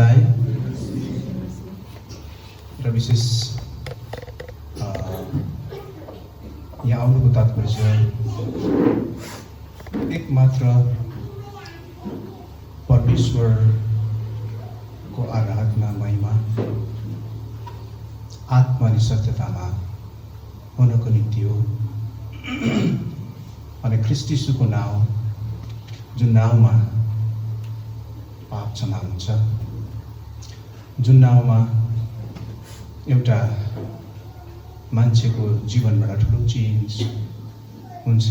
सबैलाई र विशेष यहाँ आउनुको तात्पर्य एकमात्र परमेश्वरको आराधना महिमा आत्मा अनि सत्यतामा हुनको निम्ति हो। अनि ख्रीष्ट यीशुको नाउँ जुन नाउँमा पाप क्षमा हुन्छ, जुन नाउँमा एउटा मान्छेको जीवनबाट ठुलो चेन्ज हुन्छ,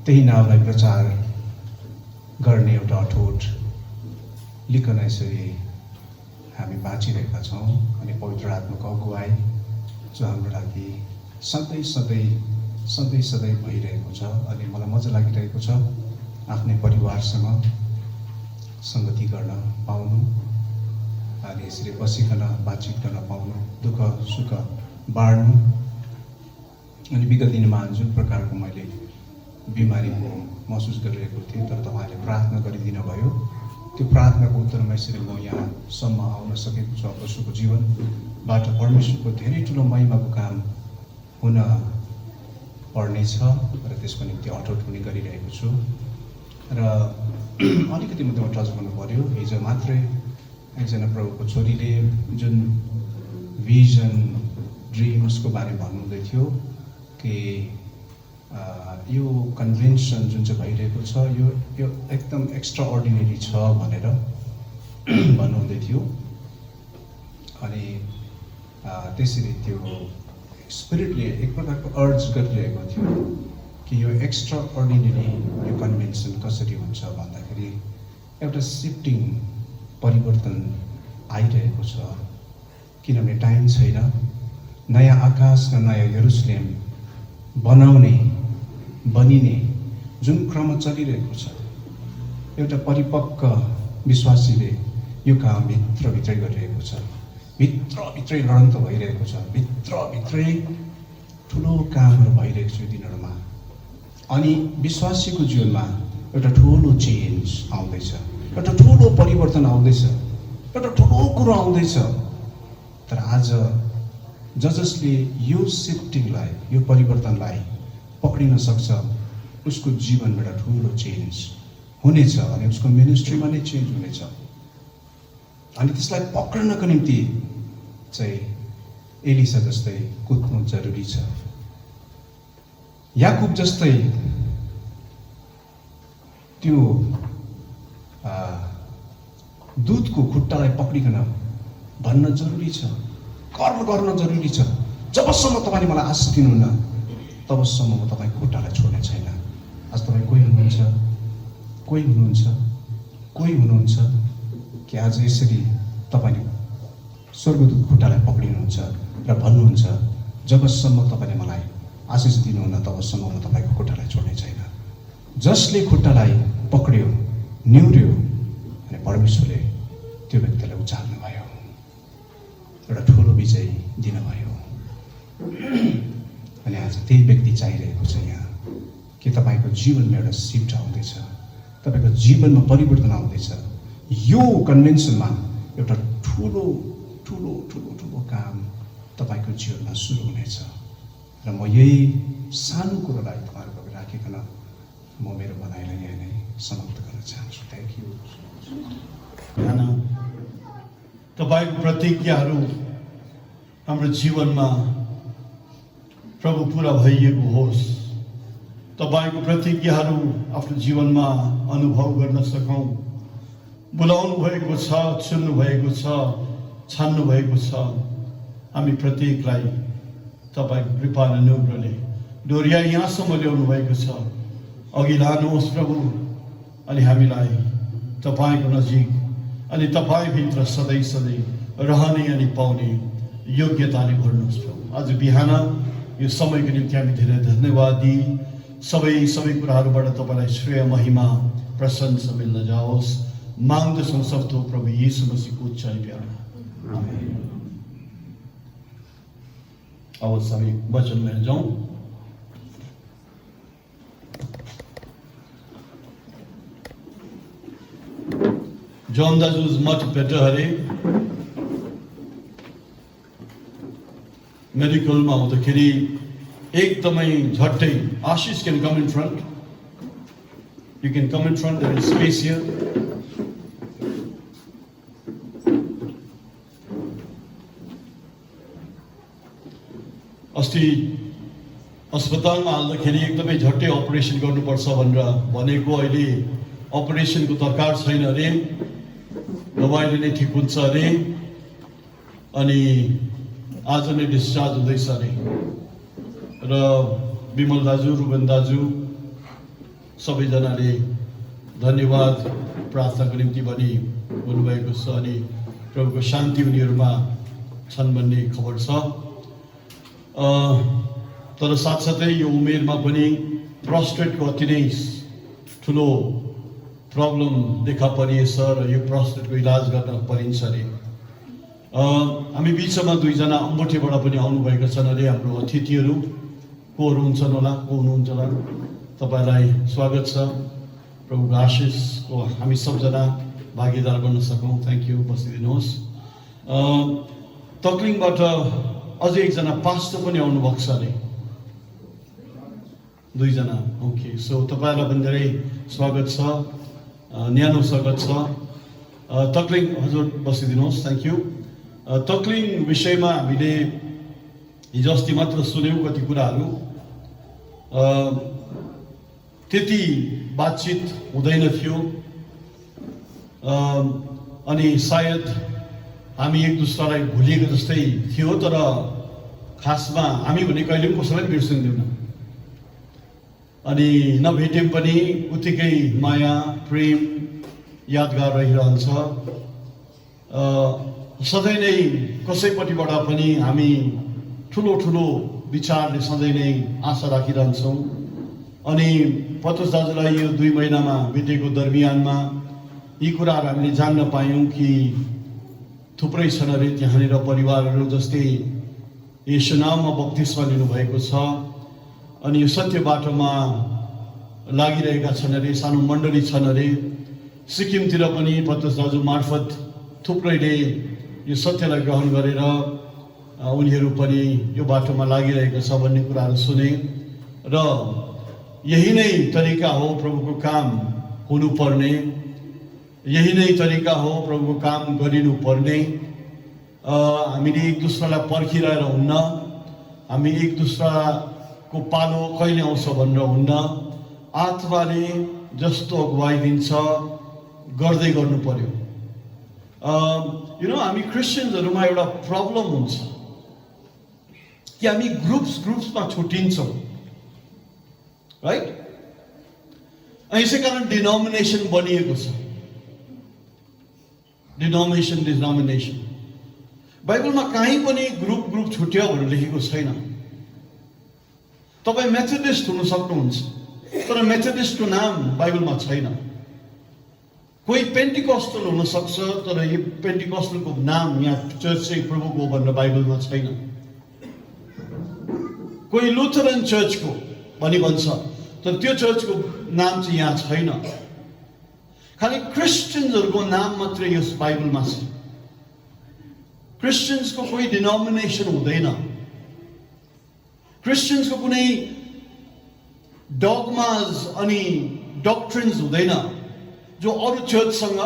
त्यही नाउँलाई प्रचार गर्ने एउटा अठोट लिकन यसरी हामी बाँचिरहेका छौँ। अनि पवित्र आत्माको अगुवाई जो हाम्रो लागि सधैँ सधैँ सधैँ सधैँ भइरहेको छ। अनि मलाई मजा लागिरहेको छ आफ्नै परिवारसँग सङ्गति गर्न पाउनु, अनि यसरी बसिकन बातचित गर्न पाउनु, दुःख सुख बाँड्नु। अनि विगत दिनमा जुन प्रकारको मैले बिमारीको महसुस गरिरहेको थिएँ, तर तपाईँले प्रार्थना गरिदिनु भयो, त्यो प्रार्थनाको उत्तरमा यसरी म यहाँसम्म आउन सकेको छु। पशुको जीवनबाट परमेश्वरको धेरै ठुलो महिमाको काम हुन पर्नेछ र त्यसको निम्ति अठोट हुने गरिरहेको छु। र अलिकति मुद्दामा टच गर्नु पर्यो। हिजो मात्रै एकजना प्रभुको छोरीले जुन भिजन ड्रिम्सको बारेमा भन्नुहुँदै थियो कि यो कन्भेन्सन जुन चाहिँ भइरहेको छ यो एकदम एक्स्ट्रा अर्डिनेरी छ भनेर भन्नुहुँदै थियो। अनि त्यसरी त्यो स्पिरिटले एक प्रकारको अर्ज गरिरहेको थियो कि यो एक्स्ट्रा अर्डिनेरी यो कन्भेन्सन कसरी हुन्छ भन्दाखेरि एउटा सिफ्टिङ परिवर्तन आइरहेको छ। किनभने टाइम छैन, नयाँ आकाश र नयाँ यरुसलेम बनिने जुन क्रम चलिरहेको छ, एउटा परिपक्व विश्वासीले यो काम भित्रभित्रै गरिरहेको छ। भित्रभित्रै लडन्त भइरहेको छ, भित्रभित्रै ठुलो कामहरू भइरहेको छ दिनहरूमा। अनि विश्वासीको जीवनमा एउटा ठुलो चेन्ज आउँदैछ, एउटा ठुलो परिवर्तन आउँदैछ, एउटा ठुलो कुरो आउँदैछ। तर आज जसले यो सिफ्टिङलाई, यो परिवर्तनलाई पक्रिन सक्छ, उसको जीवनबाट ठुलो चेन्ज हुनेछ अनि उसको मिनिस्ट्रीमा नै चेन्ज हुनेछ। अनि त्यसलाई पक्रिनको निम्ति चाहिँ एलिसा जस्तै कुद्नु जरुरी छ। याकुब जस्तै त्यो दूतको खुट्टालाई पक्रिकन भन्न जरुरी छ, कर्म गर्न जरुरी छ। जबसम्म तपाईँले मलाई आशिष दिनुहुन्न तबसम्म म तपाईँको खुट्टालाई छोड्ने छैन। आज तपाईँ कोही हुनुहुन्छ कि आज यसरी तपाईँले स्वर्गदूत खुट्टालाई पक्रिनुहुन्छ र भन्नुहुन्छ जबसम्म तपाईँले मलाई आशिष दिनुहुन्न तबसम्म म तपाईँको खुट्टालाई छोड्ने छैन। जसले खुट्टालाई पक्रियो, निहुर्यो, अनि परमेश्वरले त्यो व्यक्तिलाई उचाल्नु भयो, एउटा ठुलो विजय दिनुभयो। अनि आज त्यही व्यक्ति चाहिरहेको छ यहाँ कि तपाईँको जीवनमा एउटा सिफ्ट आउँदैछ, तपाईँको जीवनमा परिवर्तन आउँदैछ। यो कन्भेन्सनमा एउटा ठुलो ठुलो ठुलो ठुलो काम तपाईँको जीवनमा सुरु हुनेछ। र म यही सानो कुरोलाई तपाईँहरूको अघि राखिकन म मेरो भनाइलाई यहाँ नै समाप्त गर्न चाहन्छु। Thank you. तपाईँको प्रतिज्ञाहरू हाम्रो जीवनमा प्रभु पुरा भइएको होस्। तपाईँको प्रतिज्ञाहरू आफ्नो जीवनमा अनुभव गर्न सकौँ। बोलाउनु भएको छ, चुन्नु भएको छ, छान्नु भएको छ। हामी प्रत्येकलाई तपाईँको कृपा र अनुग्रहले डोर्याई यहाँसम्म ल्याउनु भएको छ। अघि लानुहोस् प्रभु, अनि हामीलाई तपाईँको नजिक अनि तपाईँभित्र सधैँ सधैँ रहने अनि पाउने योग्यताले भर्नुहोस् प्रभु। आज बिहान यो समयको निम्ति हामी धेरै धन्यवाद दिई सबै कुराहरूबाट तपाईँलाई श्रेय, महिमा, प्रशंसा मिल्न जाओस्। माग्दछौँ सक्दो प्रभु यीशु मसीहको उच्चाइ प्यारमा। आमेन। आओस् हामी वचनमा जाउँ। John दाजु is much better हरे मेडिकलमा हुँदाखेरि एकदमै झट्टै आशिष can come in front. You can come in front, there is space here. अस्ति अस्पतालमा हाल्दाखेरि एकदमै झट्टै अपरेसन गर्नुपर्छ भनेर भनेको अहिले अपरेसनको दरकार छैन अरे, दबाईले नै ठिक हुन्छ अरे, अनि आज नै डिस्चार्ज हुँदैछ अरे। र विमल दाजु, रुबन दाजु सबैजनाले धन्यवाद प्रार्थनाको निम्ति भनी भन्नुभएको छ अनि प्रभुको शान्ति उनीहरूमा छन् भन्ने खबर छ। तर साथसाथै यो उमेरमा पनि प्रोस्टेटको अति नै ठुलो प्रब्लम देखा परिएछ र यो प्रोस्टेटको इलाज गर्न परिन्छ अरे। हामी बिचमा दुईजना अम्बोटेबाट पनि आउनुभएका छन् अरे हाम्रो अतिथिहरू। कोहरू हुन्छन् होला, को हुनुहुन्छ होला, तपाईँलाई स्वागत छ। प्रभुको आशिषको हामी सबजना भागीदार बन्न सकौँ। Thank you, बसिदिनुहोस्। तक्लिङबाट अझै एकजना पास्टर पनि आउनुभएको छ अरे, दुईजना। ओके, सो तपाईँलाई पनि धेरै स्वागत छ, न्यानो स्वागत छ। तक्लिङ हजुर बसिदिनुहोस्। Thank you. तक्लिङ विषयमा हामीले हिजो अस्ति मात्र सुन्यौँ कति कुराहरू, त्यति बातचित हुँदैन थियो अनि सायद हामी एक दुसरालाई भुलिएको जस्तै थियो। तर खासमा हामी भने कहिले पनि कसैलाई बिर्सिँदैनौँ अनि नभेट्यौँ पनि उत्तिकै माया प्रेम यादगार रहिरहन्छ। सधैँ नै कसैपट्टिबाट पनि हामी ठुलो ठुलो विचारले सधैँ नै आशा राखिरहन्छौँ। अनि पत्रुस दाजुलाई यो 2 महिनामा बितेको दरमियानमा यी कुराहरू हामीले जान्न पायौँ कि थुप्रै छन् अरे त्यहाँनिर परिवारहरू जस्तै येशू नाममा बप्तिस्मा लिनुभएको छ अनि यो सत्य बाटोमा लागिरहेका छन् अरे, सानो मण्डली छन् अरे। सिक्किमतिर पनि पत्रुस दाजु मार्फत थुप्रैले यो सत्यलाई ग्रहण गरेर उनीहरू पनि यो बाटोमा लागिरहेको छ भन्ने कुराहरू सुने। र यही नै तरिका हो प्रभुको काम हुनुपर्ने, यही नै तरिका हो प्रभुको काम गरिनुपर्ने। हामीले एक दुसरालाई पर्खिरहेर हुन्न, हामी एक दुसराको पालो कहिले आउँछ भनेर हुन्न। आत्माले जस्तो अगुवाई दिन्छ गर्दै गर्नु पर्यो। हामी क्रिस्चियन्सहरूमा एउटा प्रब्लम हुन्छ कि हामी ग्रुप्समा छुट्टिन्छौँ, राइट? यसै कारण डिनोमिनेसन बनिएको छ। डिनोमिनेसन बाइबलमा कहीँ पनि ग्रुप छुट्यायो भनेर लेखेको छैन। तपाईँ मेथोडिस्ट हुन सक्नुहुन्छ तर मेथोडिस्टको नाम बाइबलमा छैन। कोही पेन्टिकस्टल हुन सक्छ तर यो पेन्टिकस्टलको नाम यहाँ चर्च चाहिँ प्रभुको भनेर बाइबलमा छैन। कोही लुथरन चर्चको भन्छ तर त्यो चर्चको नाम चाहिँ यहाँ छैन। खालि क्रिस्चियन्सहरूको नाम मात्रै यस बाइबलमा छ। क्रिस्चियन्सको कोही डिनोमिनेसन हुँदैन, क्रिस्चियन्सको कुनै डगमाज अनि डक्ट्रिन्स हुँदैन जो अरू चर्चसँग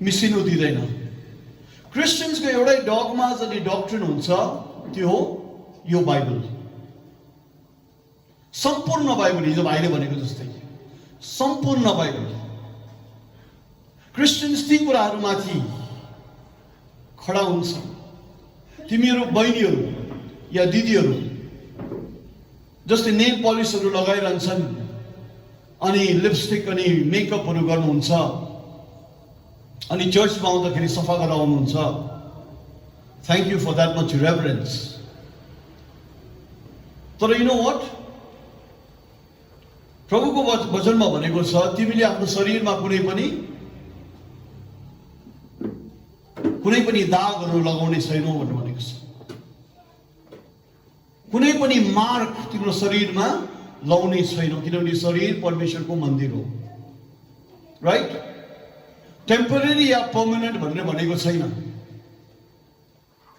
मिसिनु दिँदैन। क्रिस्चियन्सको एउटै डगमाज अनि डक्ट्रिन हुन्छ, त्यो हो यो बाइबल। सम्पूर्ण बाइबल, हिजो भाइले भनेको जस्तै सम्पूर्ण बाइबल। क्रिस्चियन्स ती कुराहरूमाथि खडा हुन्छ। तिमीहरू बहिनीहरू या दिदीहरू जस्तै नेल पलिसहरू लगाइरहन्छन् अनि लिपस्टिक अनि मेकअपहरू गर्नुहुन्छ अनि चर्चमा आउँदाखेरि सफा गरेर आउनुहुन्छ। Thank you for that much reverence. तर यु नो व्हाट, प्रभुको वचनमा भनेको छ तिमीले आफ्नो शरीरमा कुनै पनि दागहरू लगाउने छैनौ भनेर भनेको छ। कुनै पनि मार्क तिम्रो शरीरमा लाउने छैनौ किनभने शरीर परमेश्वरको मन्दिर हो, राइट? टेम्परेरी या पर्मानेन्ट भनेर भनेको छैन।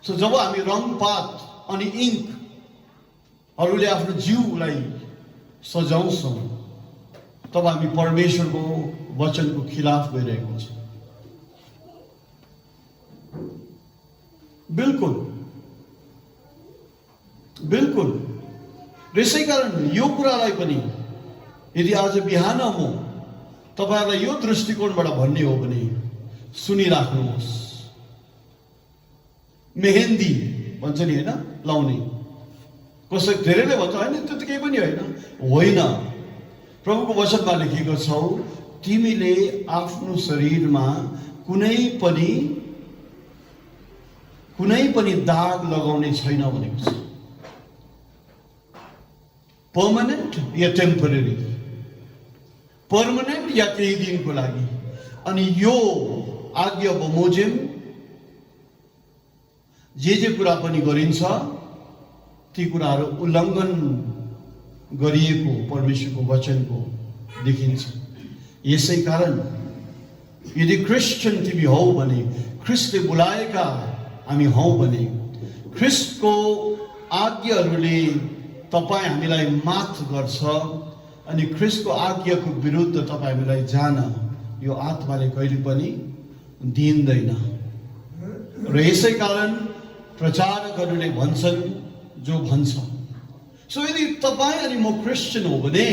सो जब हामी रङपात अनि इङ्कहरूले आफ्नो जिउलाई सजाउँछौँ तब हामी परमेश्वरको वचनको खिलाफ गइरहेको छ। बिल्कुल बिल्कुल। यसै कारण यो कुरालाई पनि यदि आज बिहान म तपाईहरुलाई यो दृष्टिकोणबाट भन्ने हो भने सुनिराख्नुहोस्। मेहेन्दी भन्छ नि हैन, लाउने। कसै धेरैले भन्छ हैन त्यो त केही पनि होइन। प्रभुको वचनमा लेखेको छ, तिमीले आफ्नो शरीरमा कुनै पनि दाग लगाउने छैन भनेको छ। पर्मानेन्ट या टेम्परेरी, पर्मानेन्ट या केही दिनको लागि। अनि यो आज्ञा बमोजिम जे कुरा पनि गरिन्छ ती कुराहरू उल्लङ्घन गरिएको परमेश्वरको वचनको देखिन्छ। यसै कारण यदि क्रिस्चियन तिमी हौ भने, ख्रिस्टले बोलाएका हामी हौ भने, ख्रिस्टको आज्ञाहरूले तपाईँ हामीलाई माथ गर्छ अनि ख्रिस्टको आज्ञाको विरुद्ध तपाईँ हामीलाई जान यो आत्माले कहिले पनि दिँदैन। र यसै कारण प्रचारकहरूले भन्छन् जो भन्छ। सो यदि तपाईँ अनि म क्रिस्चियन हो भने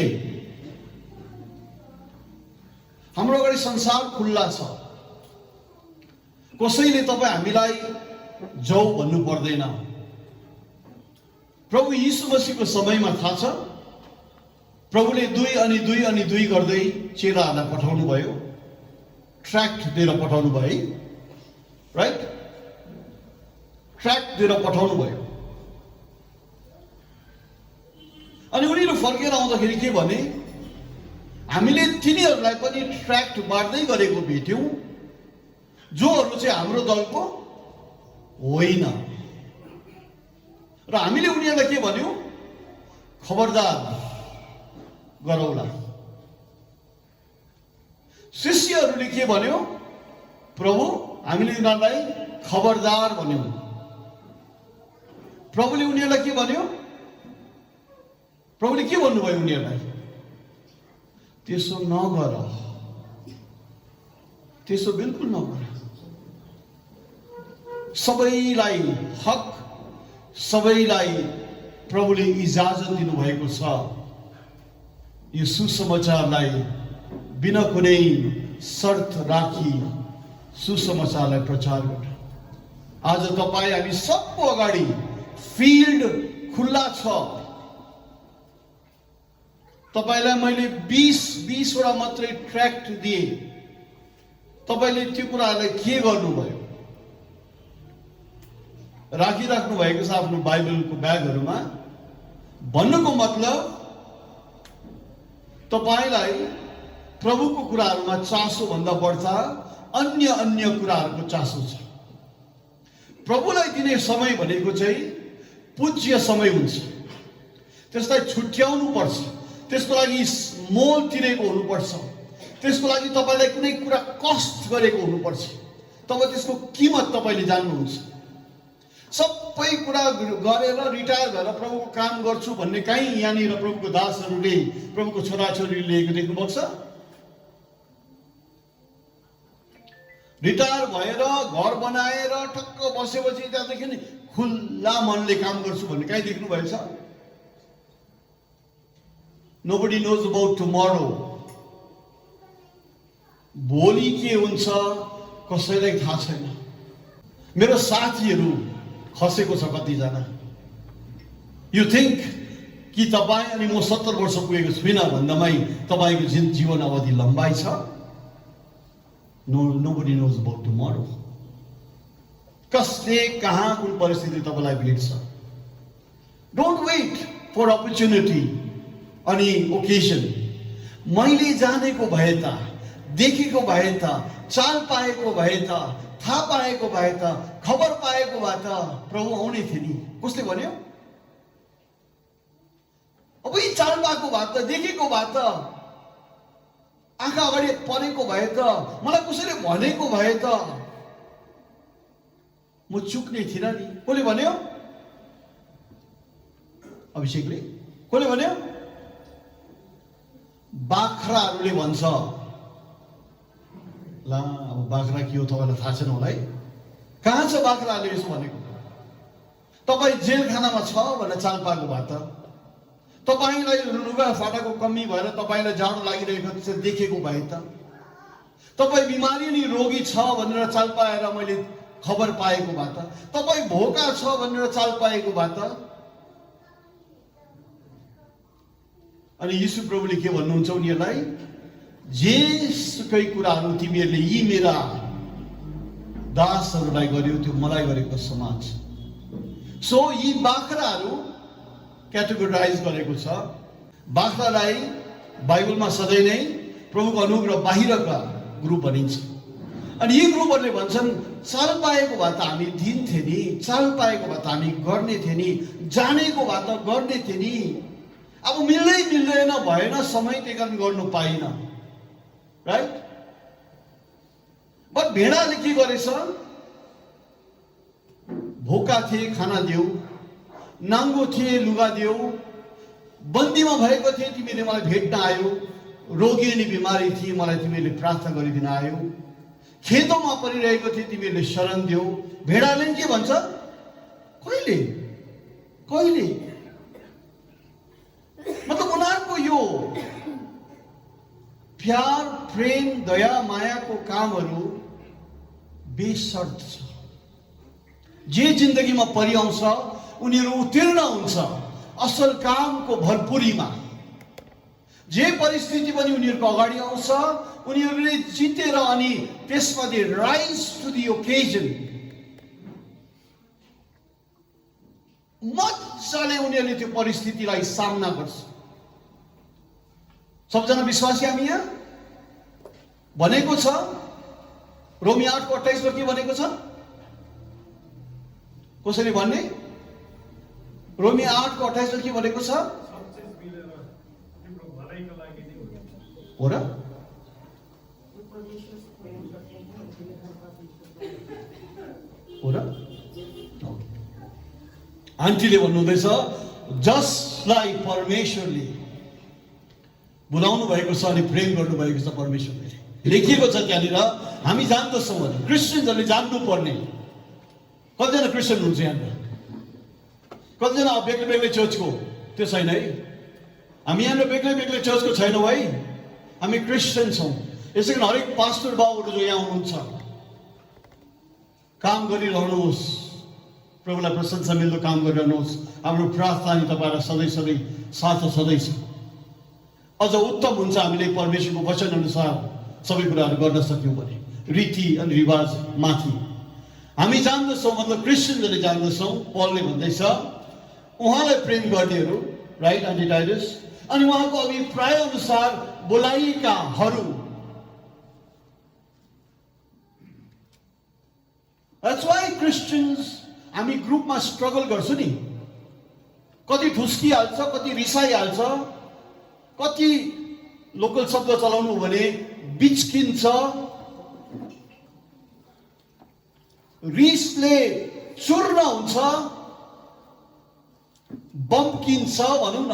हाम्रो अगाडि संसार खुल्ला छ। कसैले तपाईँ हामीलाई जाऊ भन्नु पर्दैन। प्रभु यीशु मसीहको समयमा थाहा छ, प्रभुले 2 अनि 2 अनि 2 गर्दै चेलाहरूलाई पठाउनु भयो, ट्र्याक्ट दिएर पठाउनु भयो, राइट? ट्र्याक्ट दिएर पठाउनु भयो। अनि उनीहरू फर्केर आउँदाखेरि के भने, हामीले तिनीहरूलाई पनि ट्र्याक्ट बाँड्दै गरेको भेट्यौँ जोहरू चाहिँ हाम्रो दलको होइन। र हामीले उनीहरूलाई के भन्यौँ, खबरदार गरौला। शिष्यहरूले के भन्यो, प्रभु हामीले उनीहरूलाई खबरदार भन्यौँ। प्रभुले उनीहरूलाई के भन्यो, प्रभुले के भन्नुभयो उनीहरूलाई, त्यसो नगर, त्यसो बिल्कुल नगर। सबैलाई हक, सबैलाई प्रभुले इजाजत दिनुभएको छ यो सुसमाचारलाई बिना कुनै शर्त राखी सुसमाचारलाई प्रचार गर्न। आज तपाईँ हामी सबको अगाडि फिल्ड खुल्ला छ। तपाईलाई मैले 20 वटा मात्रै ट्र्याक्ट दिए, तपाईले त्यो कुरालाई के गर्नुभयो, राखिराख्नु भएको छ आफ्नो बाइबलको ब्यागहरूमा। भन्नुको मतलब तपाईलाई प्रभुको कुराहरूमा चासो भन्दा बढ्ता अन्य कुराहरूको चासो छ। प्रभुलाई दिने समय भनेको चाहिँ पूज्य समय हुन्छ। त्यसलाई छुट्याउनु पर्छ, त्यसको लागि मोल तिरेको हुनुपर्छ, त्यसको लागि तपाईलाई कुनै कुरा कस्ट गरेको हुनुपर्छ, तब त्यसको कीमत तपाईले जान्नुहुन्छ। सबै कुरा गरेर रिटायर भएर प्रभुको काम गर्छु भन्ने कहीँ यहाँनिर प्रभुको दासहरूले, प्रभुको छोराछोरीले लेखेको देख्नुभएको छ? रिटायर भएर घर बनाएर ठक्क बसेपछि त्यहाँदेखि नि खुल्ला मनले काम गर्छु भन्ने कहीँ देख्नु भएछ? Nobody knows about tomorrow. भोलि के हुन्छ कसैलाई थाहा छैन। मेरो साथीहरू खसेको छ कतिजना। यु थिंक कि तपाईँ अनि म 70 वर्ष पुगेको छुइनँ भन्दामै तपाईको जीवन अवधि लम्बाइ छ? Nobody knows about tomorrow. कसले कहाँ कुन परिस्थिति तपाईलाई भेट्छ? Don't wait for opportunity अनि ओकेजन। मैले जानेको भए त, देखेको भए त, चाल पाएको भए त, थाहा पाएको भए त, खबर पाएको भए त प्रभु आउने थिए नि। कसले भन्यो? अब यी चाल पाएको भए त, देखेको भए त आँखा अगाडि परेको भए त, मलाई कसैले भनेको भए त म चुक्ने थिइनँ नि। कसले भन्यो? अभिषेकले। कसले भन्यो? बाख्राहरूले भन्छ। ला, अब बाख्रा के हो तपाईँलाई थाहा छैन होला है। कहाँ छ बाख्राले यसो भनेको? तपाईँ जेल खानामा छ भनेर चाल पाएको भए त, तपाईँलाई लुगा फाटाको कमी भएर तपाईँलाई जाडो लागिरहेको देखेको भए त, तपाईँ बिमारी अनि रोगी छ भनेर चाल पाएर मैले खबर पाएको भए त, तपाईँ भोका छ भनेर चाल पाएको भए त। अनि यीशु प्रभुले के भन्नुहुन्छ उनीहरूलाई? जेसुकै कुराहरू तिमीहरूले यी मेरा दासहरूलाई गर्यो त्यो मलाई गरेको समान छ। सो यी बाख्राहरू क्याटेगोराइज गरेको छ। बाख्रालाई बाइबलमा सधैँ नै प्रभुको अनुग्रह बाहिरका ग्रुप भनिन्छ। अनि यी ग्रुपहरूले भन्छन् चाल पाएको भए त हामी दिन्थे नि, चाल पाएको भए त हामी गर्ने थिए नि, जानेको भए त गर्ने थिए नि। अब मिल्दैन भएन, समय त्यही कारण गर्नु पाइन, राइट? बट भेडाले के गरेछ? भोका थिए खाना देऊ, नाङ्गो थिए लुगा देऊ, बन्दीमा भएको थिए तिमीले मलाई भेट्न आयो, रोगी अनि बिमारी थिए मलाई तिमीले प्रार्थना गरिदिन आयो, खेतोमा परिरहेको थिए तिमीले शरण देऊ। भेडाले के भन्छ? कहिले कहिले? मतलब उनीहरूको यो प्यार, प्रेम, दया, मायाको कामहरू बेसर्त छ। जे जिन्दगीमा परिआउँछ उनीहरू उत्तीर्ण हुन्छ असल कामको भरपुरीमा। जे परिस्थिति पनि उनीहरूको अगाडि आउँछ उनीहरूले जितेर अनि त्यसपछि राइज टु द ओकेजन। मजाले उनीहरूले त्यो परिस्थितिलाई सामना गर्छ। सबजना विश्वासी हामी यहाँ भनेको छ, रोमी 8:28 के भनेको छ? कसरी भन्ने? रोमी 8:28 के भनेको छ? हो र? हो र? आन्टीले भन्नुहुँदैछ जसलाई परमेश्वरले बोलाउनु भएको छ अनि प्रेम गर्नु भएको छ परमेश्वरले। लेखिएको छ त्यहाँनिर, हामी जान्दछौँ भने क्रिस्चियनहरूले जान्नु पर्ने। कतिजना क्रिस्चियन हुन्छ यहाँनिर? कतिजना बेग्लै बेग्लै चर्चको? त्यो छैन है। हामी यहाँनिर बेग्लै बेग्लै चर्चको छैनौँ है, हामी क्रिस्चियन छौँ। यसै कारण हरेक पास्टर बाबुहरू जो यहाँ हुनुहुन्छ काम गरिरहनुहोस्, प्रभुलाई प्रशंसा मिल्दो काम गरिरहनुहोस्। हाम्रो प्रार्थना नि तपाईँलाई सधैँ सधैँ साथ छँदैछ। अझ उत्तम हुन्छ हामीले परमेश्वरको वचन अनुसार सबै कुराहरू गर्न सक्यौँ भने। रीति अनि रिवाज माथि हामी जान्दछौँ, मतलब क्रिस्चियनहरूले जान्दछौँ। पलले भन्दैछ उहाँलाई प्रेम गर्नेहरू, राइट आन्टी टाइटस, अनि उहाँको अभिप्राय अनुसार बोलाइएकाहरू। That's why Christians हामी ग्रुपमा स्ट्रगल गर्छौँ नि। कति ठुस्किहाल्छ, कति रिसाइहाल्छ, कति लोकल शब्द चलाउनु भने बिचकिन्छ, रिसले चूर्ण हुन्छ, बम्किन्छ भनौँ न।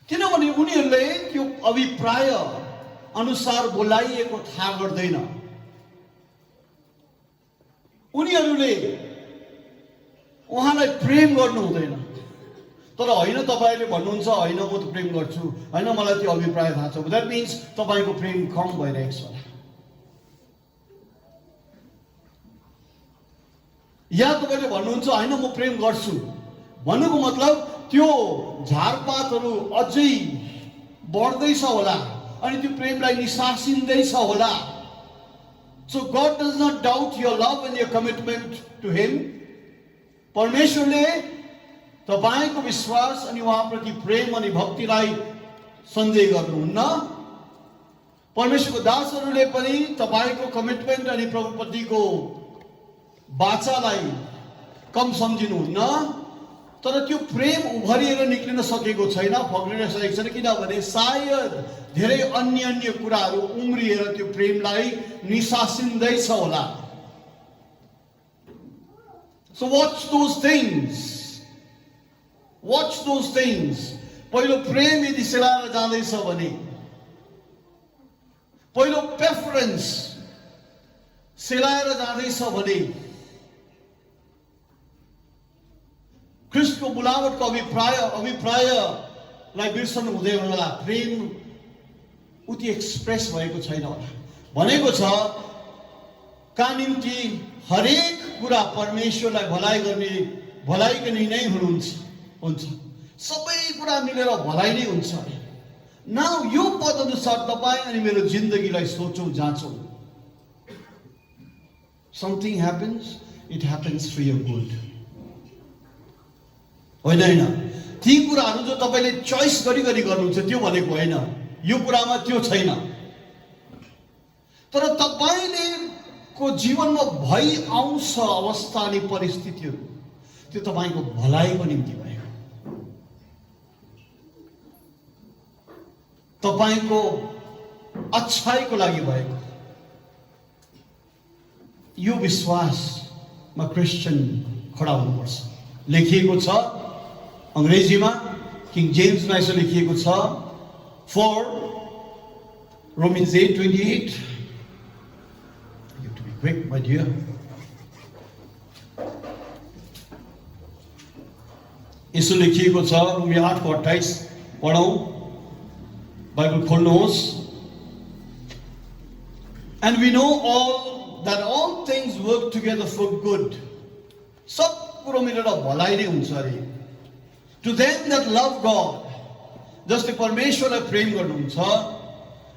किनभने उनीहरूले त्यो अभिप्राय अनुसार बोलाइएको थाहा गर्दैन। उनीहरूले उहाँलाई प्रेम गर्नु हुँदैन। तर होइन, तपाईँले भन्नुहुन्छ होइन म त प्रेम गर्छु, होइन मलाई त्यो अभिप्राय थाहा छ, द्याट मिन्स तपाईँको प्रेम कम भइरहेको छ। या तपाईँले भन्नुहुन्छ होइन म प्रेम गर्छु भन्नुको मतलब त्यो झारपातहरू अझै बढ्दैछ होला अनि त्यो प्रेमलाई निसासिँदैछ होला। So God does not doubt your love and your commitment to Him. परमेश्वरले तपाईको विश्वास अनि उहाँप्रति प्रेम अनि भक्तिलाई सन्देह गर्नुहुन्न। परमेश्वरको दासहरूले पनि तपाईको कमिटमेन्ट अनि प्रभुप्रतिको वाचालाई कम सम्झिनुहुन्न। तर त्यो प्रेम उभरिएर निक्लिन सकेको छैन, फग्लिन सकेको छैन, किनभने सायद धेरै अन्य कुराहरू उम्रिएर त्यो प्रेमलाई निसासिँदैछ होला। So watch those things. Watch those things. पहिलो प्रेम यदि सेलाएर जाँदैछ भने, पहिलो प्रेफरेन्स सेलाएर जाँदैछ भने, ख्रिस्टको बुलावटको अभिप्रायलाई बिर्सनु हुँदैन होला। प्रेम उति एक्सप्रेस भएको छैन होला। भनेको छ का निम्ति हरेक कुरा परमेश्वरलाई भलाइको नै हुन्छ। सबै कुरा मिलेर भलाइ नै हुन्छ। नाउ यो पद अनुसार तपाईँ अनि मेरो जिन्दगीलाई सोचौँ, जाँचौँ। Something happens, it happens for your good. होइन, ती कुराहरू जो तपाईँले चोइस गरी गर्नुहुन्छ त्यो भनेको होइन, यो कुरामा त्यो छैन। तर तपाईँले को जीवनमा भइ आउँछ अवस्था अनि परिस्थितिहरू, त्यो तपाईँको भलाइको निम्ति भएको, तपाईँको अच्छाइको लागि भएको। यो विश्वासमा क्रिस्चियन खडा हुनुपर्छ। लेखिएको छ अंग्रेजीमा, किङ जेम्समा यसो लेखिएको छ, for Romans 8:28. You have to be quick, my dear. यसो लेखिएको छ, रोमी 8:28 पढौं, बाइबल खोल्नुहोस्। And we know all that all things work together for good. सब कुरो मिलेर भलाइ नै हुन्छ अरे। To them that love God, जसले परमेश्वरलाई प्रेम गर्नुहुन्छ,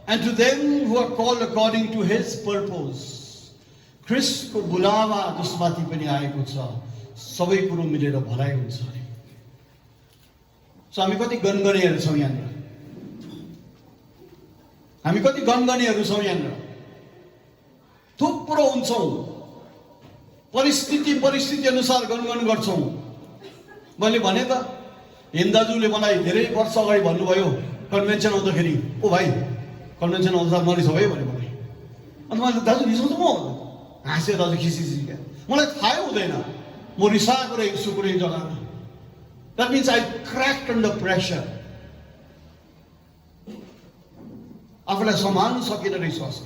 and to them who are called according to His purpose. ख्रिस्टको बुलावा जसमाथि पनि आएको छ, सबै कुरो मिलेर भलाइ हुन्छ अरे। सो हामी कति गनगनेहरू छौँ यहाँनिर? हामी कति गनगनेहरू छौँ यहाँनिर? थुप्रो हुन्छौँ, परिस्थिति अनुसार गनगन गर्छौँ। मैले भने त, हेम दाजुले मलाई धेरै वर्ष अगाडि भन्नुभयो कन्भेन्सन आउँदाखेरि, ओ भाइ कन्भेन्सन आउँदा मरिछौ है भने मलाई। अन्त मैले दाजु रिसाउँछु, म हाँस्यो, दाजु खिसी क्या, मलाई थाहै हुँदैन म रिसाएको रहेछु कुनै जग्गामा। That means I cracked under pressure. आफूलाई सम्हाल्नु सकिन रहेछ असल।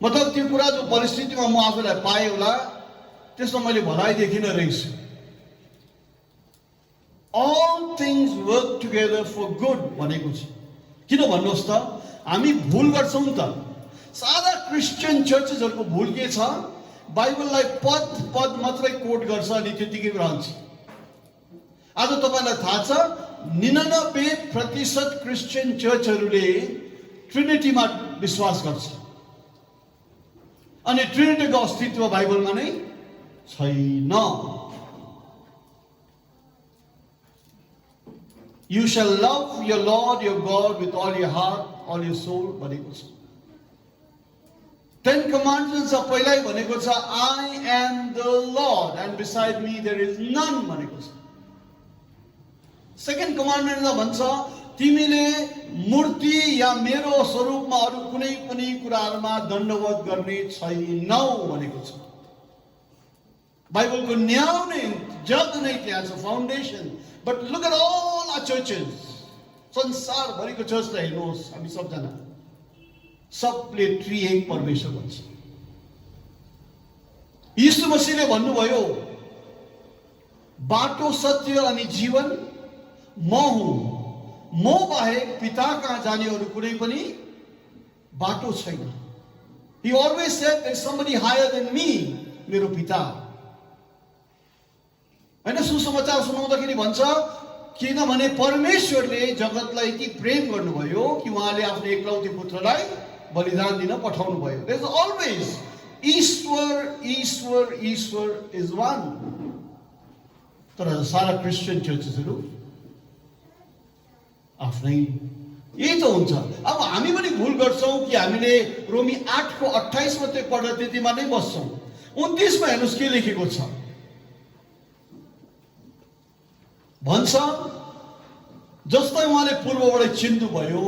मतलब त्यो कुरा जो परिस्थितिमा म आफूलाई पाएँ होला, त्यसमा मैले भलाइ देखिन रहेछु। All things work together for good भनेको छ। किन भन्नुहोस् त, हामी भुल गर्छौँ नि त। सादा क्रिस्चियन चर्चेसहरूको भुल के छ, बाइबललाई पद मात्रै कोट गर्छ अनि त्यतिकै रहन्छ। आज तपाईलाई थाहा छ 99% क्रिस्चियन चर्चहरूले ट्रिनिटीमा विश्वास गर्छ, अनि ट्रिनिटीको अस्तित्व बाइबलमा नै छैन। You shall love your Lord your God with all your heart, all your soul भनेको छ। 10 commandments पहिल्यै भनेको छ, I am the Lord and beside me there is none भनेको छ। सेकेन्ड कमान्डमेन्टमा भन्छ, तिमीले मूर्ति या मेरो स्वरूपमा अरू कुनै पनि कुराहरुमा दण्डवत गर्ने छैनौ भनेको छ। बाइबलको न्याय नै, जग नै त्यहाँ छ, foundation. But look at all our churches. संसार भरिको चर्चलाई हेर्नुहोस्, हामी सबजना सबले त्रिएक परमेश्वर भन्छ। यीशु मसीहले भन्नुभयो, बाटो सत्य अनि जीवन म हुँ, म बाहेक पिता कहाँ जाने अरू कुनै पनि बाटो छैन। He always said there's somebody higher than me, मेरो पिता। हैन, सुसमाचार सुनाउँदाखेरि भन्छ, किनभने परमेश्वरले जगतलाई यति प्रेम गर्नुभयो कि उहाँले आफ्नो एकलौटे पुत्रलाई बलिदान दिन पठाउनु भयो। There's always Ishwar is one। तर सारा क्रिस्चियन चर्चेसहरू आफ्नै यही त हुन्छ। अब हामी पनि भुल गर्छौँ कि हामीले रोमी 8:28 मात्रै पढ्दा त्यतिमा नै बस्छौँ। 29 मा हेर्नुहोस् के लेखेको छ। भन्छ जस्तै उहाँले पूर्वबाट चिन्नुभयो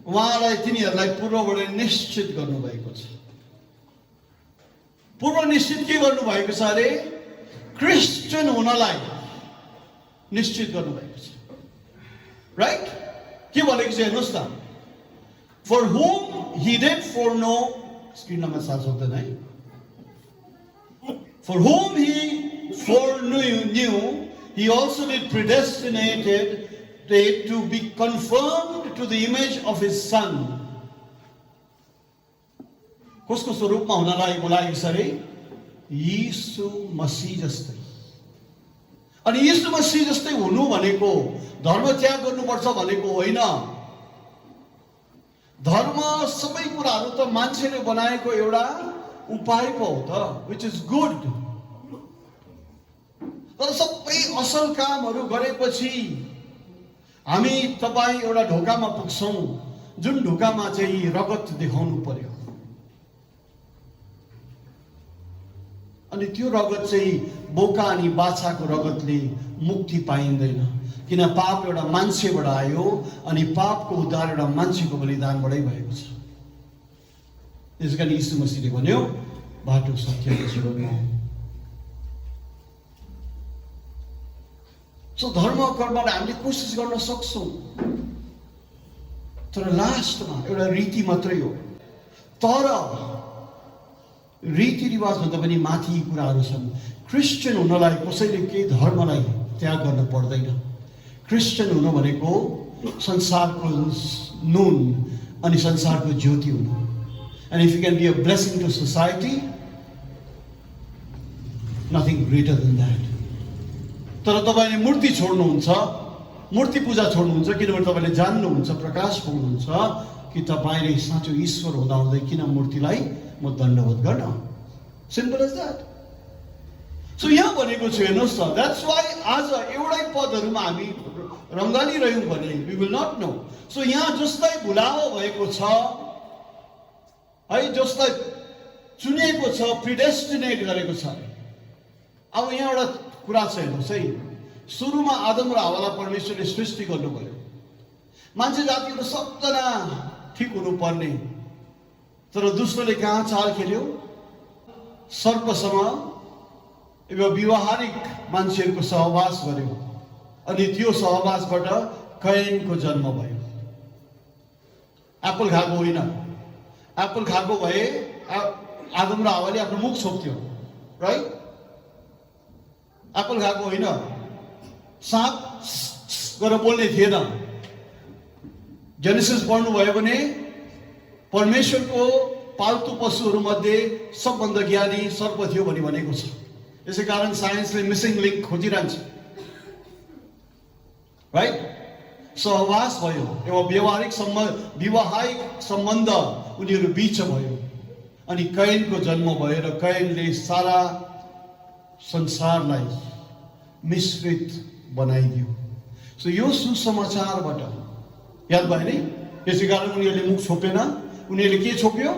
उहाँलाई तिनीहरूलाई पूर्वबाट निश्चित गर्नुभएको छ। पूर्व निश्चित के गर्नुभएको छ अरे? क्रिस्चियन हुनलाई निश्चित गर्नुभएको छ। राइट? के भनेको छ हेर्नुहोस् न, फर हुम ही डिड फोरनो, स्क्रिनमा साथ सक्दैन है, for whom he foreknew, he also did predestinated it to be conformed to the image of his son. कसको स्वरूपमा हुनलाई बोलाएको छ अरे? यीशु मसीह जस्तै। अनि यीशु मसीह जस्तै हुनु भनेको धर्म त्याग गर्नुपर्छ भनेको होइन। धर्म सबै कुराहरू त मान्छेले बनाएको एउटा उपाय पो हो त, which is good। तर सबै असल कामहरू गरेपछि हामी तपाईँ एउटा ढोकामा पुग्छौँ, जुन ढोकामा चाहिँ रगत देखाउनु पर्यो। अनि त्यो रगत चाहिँ बोका अनि बाछाको रगतले मुक्ति पाइँदैन, किन पाप एउटा मान्छेबाट आयो अनि पापको उद्धार एउटा मान्छेको बलिदानबाटै भएको छ। त्यसै कारण यीशु मसीहले भन्यो बाटो सत्य र जीवन हो। सो धर्म कर्मबाट हामीले कोसिस गर्न सक्छौँ, तर लास्टमा एउटा रीति मात्रै हो। तर रीतिरिवाज भन्दा पनि माथि कुराहरू छन्। क्रिस्चियन हुनलाई कसैले केही धर्मलाई त्याग गर्न पर्दैन। क्रिस्चियन हुनु भनेको संसारको नुन अनि संसारको ज्योति हुनु। And if you can be a blessing to society, nothing greater than that. तर तपाईले मूर्ति छोड्नुहुन्छ, मूर्ति पूजा छोड्नुहुन्छ, किनभने तपाईले जान्नुहुन्छ, प्रकाश पाउनुहुन्छ कि तपाईले साँचो ईश्वर हुँदाहुँदै किन मूर्तिलाई म दण्डवत गर्न। Simple as that. सो यहाँ भनेको छु हेर्नुहोस् त, द्याट्स वाइ आज एउटै पदहरूमा हामी रङ्गाली रह्यौँ भने we will not know. So यहाँ जसलाई भुलाओ भएको छ है, जसलाई चुनिएको छ, प्रिडेस्टिनेट गरेको छ। अब यहाँ एउटा कुरा छ हेर्नुहोस् है, सुरुमा आदम र हव्वालाई परमेश्वरले सृष्टि गर्नुभयो। मान्छे जातिहरू सबजना ठिक हुनुपर्ने, तर दुष्टले कहाँ चाल खेल्यो? सर्पसँग एउटा व्यवहारिक मान्छेहरूको सहवास गर्यो अनि त्यो सहवासबाट कैनको जन्म भयो। एप्पल खाएको होइन। एप्पल खाएको भए आदम र हव्वाले आफ्नो मुख छोप्थ्यो, राइट? एप्पल खाएको होइन। साँप गरेर बोल्ने थिएन। जेनेसिस पढ्नुभयो भने परमेश्वरको पाल्तु पशुहरू मध्ये सबभन्दा ज्ञानी सर्प थियो भनी भनेको छ। यसै कारण साइन्सले मिसिङ लिङ्क खोजिरहन्छ, राइट? सहवास भयो, एउटा वैवाहिक सम्बन्ध उनीहरू बीच भयो अनि कैनको जन्म भयो र कैनले सारा संसारलाई मिश्रित बनाइदियो। सो यो सुसमाचारबाट याद भयो नि? यसै कारण उनीहरूले मुख छोपेन। उनीहरूले के छोप्यो?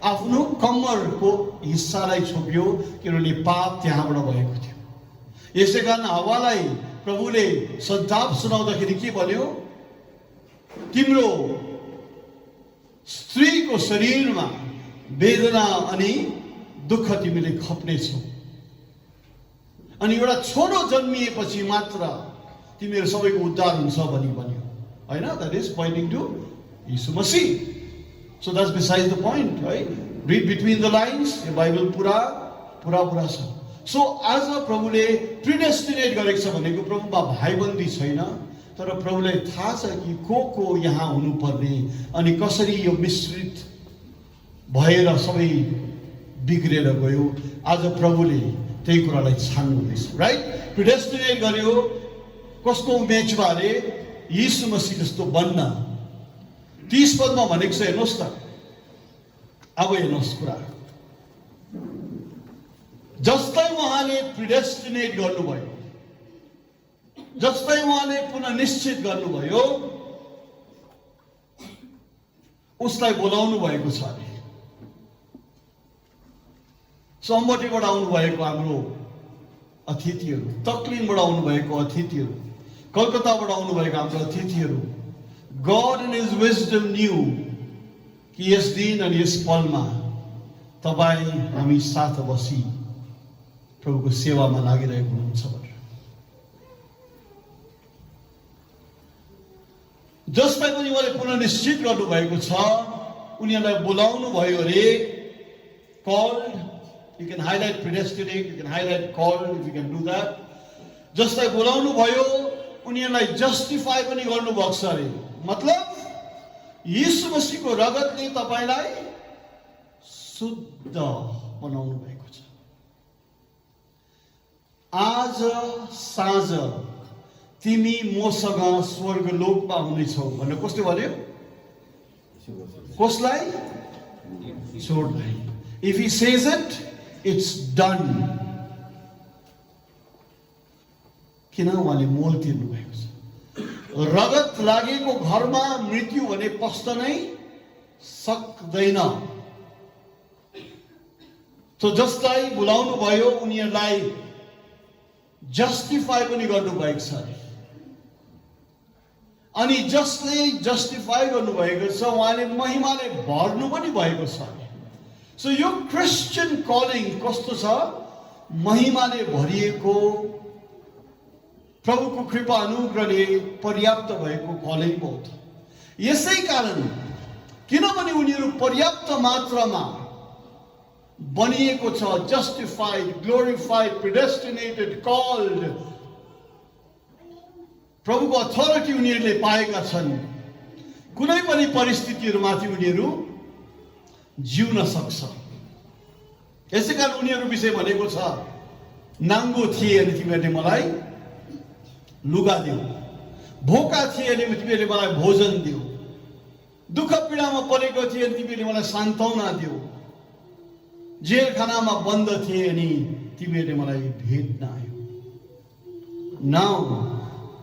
आफ्नो कम्मरको हिस्सालाई छोप्यो, किनभने पाप त्यहाँबाट भएको थियो। यसै कारण हव्वालाई प्रभुले सन्ताप सुनाउँदाखेरि के भन्यो? तिम्रो स्त्रीको शरीरमा वेदना अनि दुःख तिमीले खप्नेछौ अनि एउटा छोरो जन्मिएपछि मात्र तिमीहरू सबैको उद्धार हुन्छ भनी भन्यो, होइन? द्याट इज पोइन्टिङ टु यीशु मसीह। So that's beside the point, है? रिड बिट्विन द लाइन्स, यो बाइबल पुरा छ। सो आज प्रभुले प्रिडेस्टिनेट गरेको छ भनेको प्रभुमा भाइबन्दी छैन, तर प्रभुलाई थाहा छ कि को यहाँ हुनुपर्ने अनि कसरी यो मिश्रित भएर सबै बिग्रेर गयो। आज प्रभुले त्यही कुरालाई छान्नुहुँदैछ, राइट? प्रिडेस्टिनेट गर्यो कसको इमेजमा अरे? यीशु मसीह जस्तो बन्न। 30 पदमा भनेको छ हेर्नुहोस् त। अब हेर्नुहोस् कुरा, जस्तै उहाँले प्रिडेस्टिनेट गर्नुभयो, जस्तै उहाँले पुनः निश्चित गर्नुभयो, उसलाई बोलाउनु भएको छ अरे। समबटीबाट आउनु भएको हाम्रो अतिथिहरू, तक्लिङबाट आउनुभएको अतिथिहरू, कलकत्ताबाट आउनुभएका हाम्रो अतिथिहरू, God in his wisdom knew कि यस दिन अनि यस पलमा तपाईँ हामी साथ बसी प्रभुको सेवामा लागिरहेको हुनुहुन्छ भनेर। जसलाई पनि उहाँले पुनः निश्चित गर्नुभएको छ, उनीहरूलाई बोलाउनु भयो अरे। Called, you can highlight predestinate, you can highlight called if you can do that. जसलाई बोलाउनु भयो उनीहरूलाई जस्टिफाई पनि गर्नुभएको छ अरे। मतलब यीशु मसीहको रगतले तपाईलाई शुद्ध बनाउनु भएको छ। आज साँझ तिमी मसँग स्वर्गलोकमा हुनेछौ भनेर कसले भन्यो? कसलाई? छोडलाई। If he says it, it's done. किन उहाँले मोल तिर्नु भएको छ। रगत लागेको घरमा मृत्यु भने पस्न नै सक्दैन। तो जसलाई बोलाउनु भयो उनीहरूलाई जस्टिफाई पनि गर्नुभएको छ। अनि जसले जस्टिफाई गर्नुभएको छ उहाँले महिमाले भर्नु पनि भएको छ। सो यो क्रिस्चियन कलिङ कस्तो छ? महिमाले भरिएको, प्रभुको कृपा अनुग्रहले पर्याप्त भएको कलिङ बहुत। यसै कारण किनभने उनीहरू पर्याप्त मात्रामा बनिएको छ, जस्टिफाइड, ग्लोरिफाइड, प्रिडेस्टिनेटेड, कॉल्ड, प्रभुको अथोरिटी उनीहरूले पाएका छन्। कुनै पनि परिस्थितिहरूमाथि उनीहरू जिउन सक्छ। यसै कारण उनीहरू विषय भनेको छ, नाङ्गो थिए अनि तिमीहरूले मलाई लुगा दियो, भोका थिए अनि तिमीहरूले मलाई भोजन दियो, दुःख पीडामा परेको थिए अनि तिमीहरूले मलाई सान्त्वना दियो, जेलखानामा बन्द थिए अनि तिमीहरूले मलाई भेट्न आयो। नाउ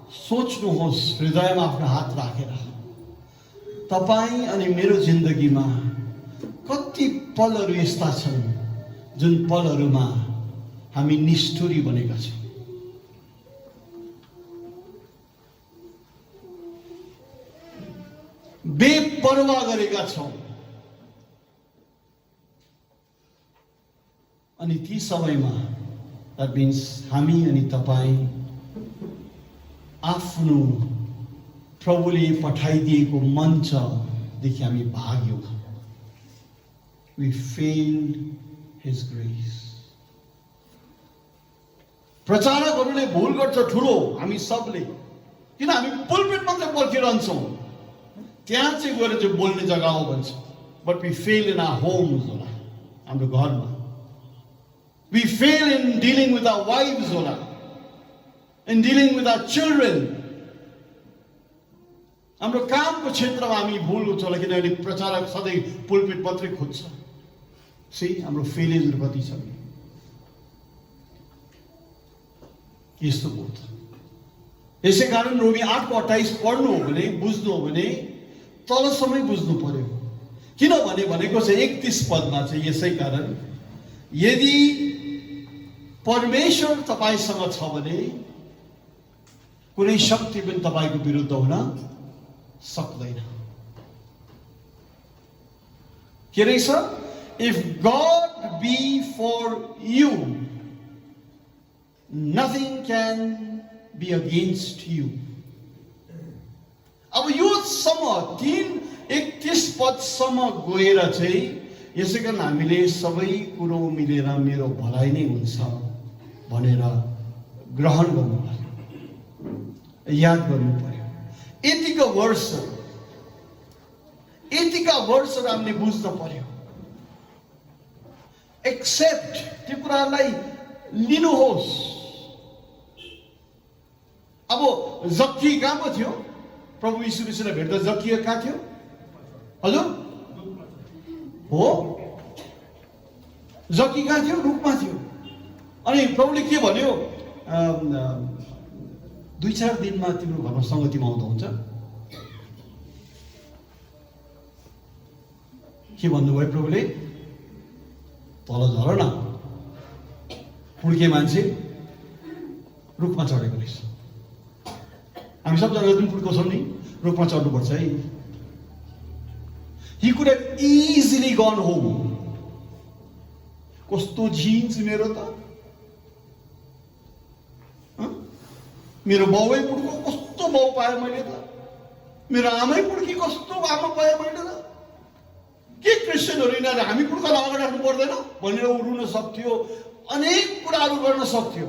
सोच्नुहोस्, हृदयमा आफ्नो हात राखेर तपाईँ अनि मेरो जिन्दगीमा कति पलहरू यस्ता छन् जुन पलहरूमा हामी निष्ठुरी बनेका छौँ। बेपरवाह गरेका छौँ। अनि ती समयमा द्याट मिन्स हामी अनि तपाईँ आफ्नो प्रभुले पठाइदिएको मञ्चदेखि हामी भाग्यौँ। We failed his grace. प्रचारकहरूले भूल गर्छ ठुलो, हामी सबले। किन हामी पुलपिट मात्रै पर्खिरहन्छौँ, त्यहाँ चाहिँ गएर चाहिँ बोल्ने जग्गा हो भन्छ। But we fail in our homes होला, हाम्रो घरमा। We fail in dealing with our wives होला, in dealing with our children. हाम्रो कामको क्षेत्रमा हामी भूल हुन्छ होला, किनभने प्रचारक सधैँ पुलपिट मात्रै खोज्छ। हाम्रो फेलियरहरू कति छ यस्तो बोध। यसै कारण रोमी 8:28 पढ्नु हो भने, बुझ्नु हो भने तलसम्मै बुझ्नु पर्यो। किनभने भनेको छ 31 पदमा चाहिँ, यसै कारण यदि परमेश्वर तपाईसँग छ भने कुनै शक्ति पनि तपाईको विरुद्ध हुन सक्दैन। के रहेछ? If God be for you, nothing can be against you. अब यो सम्म 3:31 पदसम्म गएर चाहिँ यसै कारण हामीले सबै कुरो मिलेर मेरो भलाइ नै हुन्छ भनेर ग्रहण गर्नु पर्यो, याद गर्नु पर्यो। यतिका वर्षहरू हामीले बुझ्न पर्यो। एक्सेप्ट, त्यो कुरालाई लिनुहोस्। अब जक्की कहाँ पो थियो? प्रभु यीशु मसीहलाई भेट्दा जक्की कहाँ थियो? हजुर हो, जक्की कहाँ थियो? रुखमा थियो। अनि प्रभुले के भन्यो? 2-4 दिनमा तिम्रो घरमा सङ्गतिमा आउँदा हुन्छ। के भन्नुभयो प्रभुले? तल झर न, पुड्के मान्छे रुखमा चढेको रहेछ। हामी सबजना जुन पुर्को छौँ नि रुखमा चढ्नुपर्छ है। He could have easily gone home. कस्तो जीन्स मेरो त, मेरो बाउै पुड्को कस्तो बाउ पाएँ मैले त, मेरो आमै पुड्की कस्तो आमा पाएँ मैले त, के क्रिस्चियनहरू यिनीहरू हामी पुड्कालाई अगाडि राख्नु पर्दैन भनेर ऊ रुन सक्थ्यो, अनेक कुराहरू गर्न सक्थ्यो।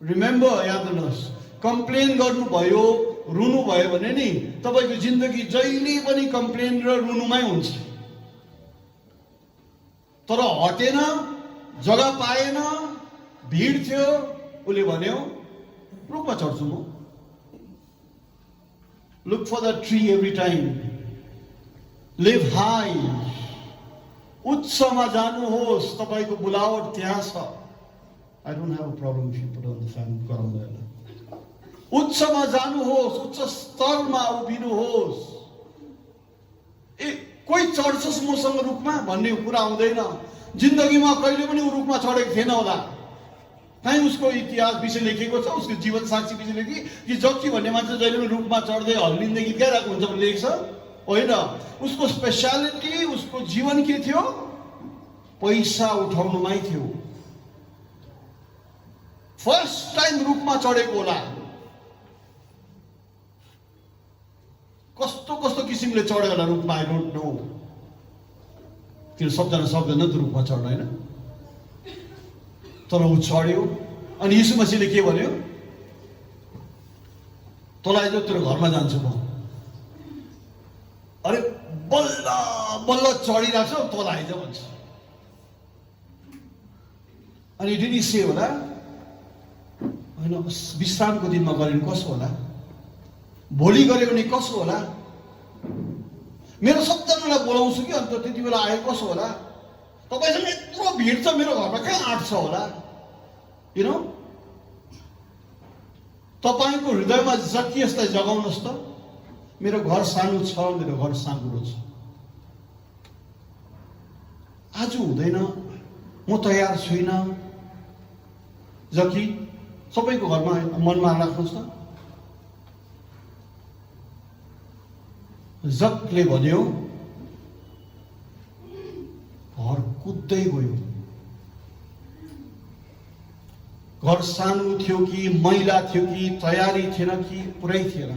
रिमेम्बर, याद गर्नुहोस्, कम्प्लेन गर्नुभयो रुनु भयो भने नि तपाईँको जिन्दगी जहिले पनि कम्प्लेन र रुनुमै हुन्छ। तर हटेन, जग्गा पाएन, भिड थियो, उसले भन्यो रुखमा चढ्छु म। Look for the tree every time, live high, उच्चमा जानुहोस्, तपाईँको बुलावट त्यहाँ छ। I don't have a problem if you put on the fan, गराउँदैन। उच्चमा जानुहोस्, उच्च स्तरमा उभिनुहोस्। कोही चढ्छस् मसँग रुखमा भन्ने कुरा आउँदैन। जिन्दगीमा कहिले पनि ऊ रुखमा चढेको थिएन होला। कहीँ उसको इतिहास विषय लेखेको छ, उसको जीवन साक्षी विषय लेखी कि जक्की भन्ने मान्छे जहिले पनि रुखमा चढ्दै हल्लिँदै गीत गाइरहेको हुन्छ भन्ने लेखेको छ होइन। उसको स्पेसालिटी, उसको जीवन के थियो? पैसा उठाउनुमै थियो। फर्स्ट टाइम रुखमा चढेको होला। कस्तो कस्तो किसिमले चढ्यो होला रुखमा, आई डोन्ट नो। त्यो सबजना सक्दैन त रुखमा चढ्न होइन, तर ऊ चढ्यो। अनि यीशु मसीहले के भन्यो? तँलाई जो तेरो घरमा जान्छु म। अरे बल्ल बल्ल चढिरहेको छ, तँलाई आइज भन्छ। अनि डिडी से होला होइन, विश्रामको दिनमा गऱ्यो भने कसो होला, भोलि गऱ्यो भने कसो होला, मेरो सबजनालाई बोलाउँछु कि अन्त त्यति बेला आयो कसो होला, तपाईँसँग यत्रो भिड छ, मेरो घरमा कहाँ आँट्छ होला। यु नो, तपाईँको हृदयमा जक्कियसलाई जगाउनुहोस् त, मेरो घर सानो छ, मेरो घर साँगुरो छ, आज हुँदैन, म तयार छुइनँ। जक्की सबैको घरमा मनमा राख्नुहोस् त। जकले भन्यो, घर कुद्दै गयो। घर सानो थियो कि मैला थियो कि तयारी थिएन कि पुरै थिएन,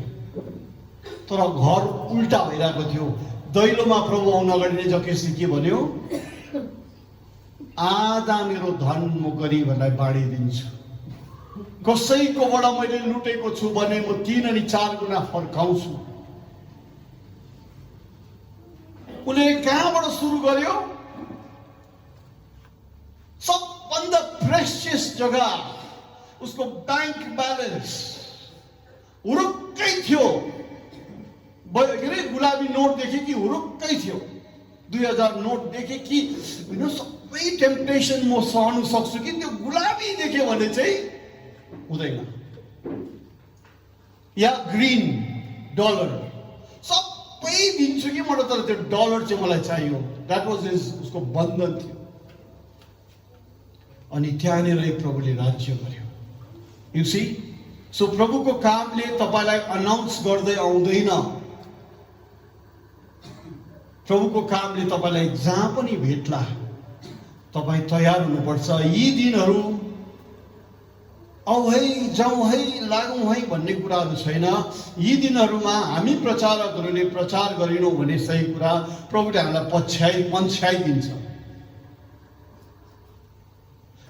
तर घर उल्टा भइरहेको थियो। दैलोमा प्रभु आउन अगाडि नै जकेशले के भन्यो? आधा मेरो धन म गरिबहरूलाई बाँडिदिन्छु। कसैकोबाट मैले लुटेको छु भने म 3 अनि 4 गुणा फर्काउँछु। उसले कहाँबाट सुरु गर्यो? सबभन्दा प्रेसियस जग्गा, उसको ब्याङ्क ब्यालेन्स हुरुक्कै थियो। के अरे गुलाबी नोट देखे कि हुरुक्कै थियो, 2000 नोट देखे कि होइन, सबै टेम्पटेसन म सहनु सक्छु कि त्यो गुलाबी देख्यो भने चाहिँ हुँदैन। या ग्रिन डलर सबै दिन्छु कि मलाई, तर त्यो डलर चाहिँ मलाई चाहियो। द्याट वाज हिज, उसको बन्धन थियो। अनि त्यहाँनिरै प्रभुले राज्य गर्यो। यु सी, सो प्रभुको कामले तपाईँलाई अनाउन्स गर्दै आउँदैन। प्रभुको कामले तपाईँलाई जहाँ पनि भेट्ला तपाईँ तयार हुनुपर्छ। यी दिनहरू आऊ है, जाउँ है, लागौँ है भन्ने कुराहरू छैन। यी दिनहरूमा हामी प्रचारकहरूले प्रचार गरिनौँ भने सही कुरा प्रभुले हामीलाई पन्छ्याइदिन्छ।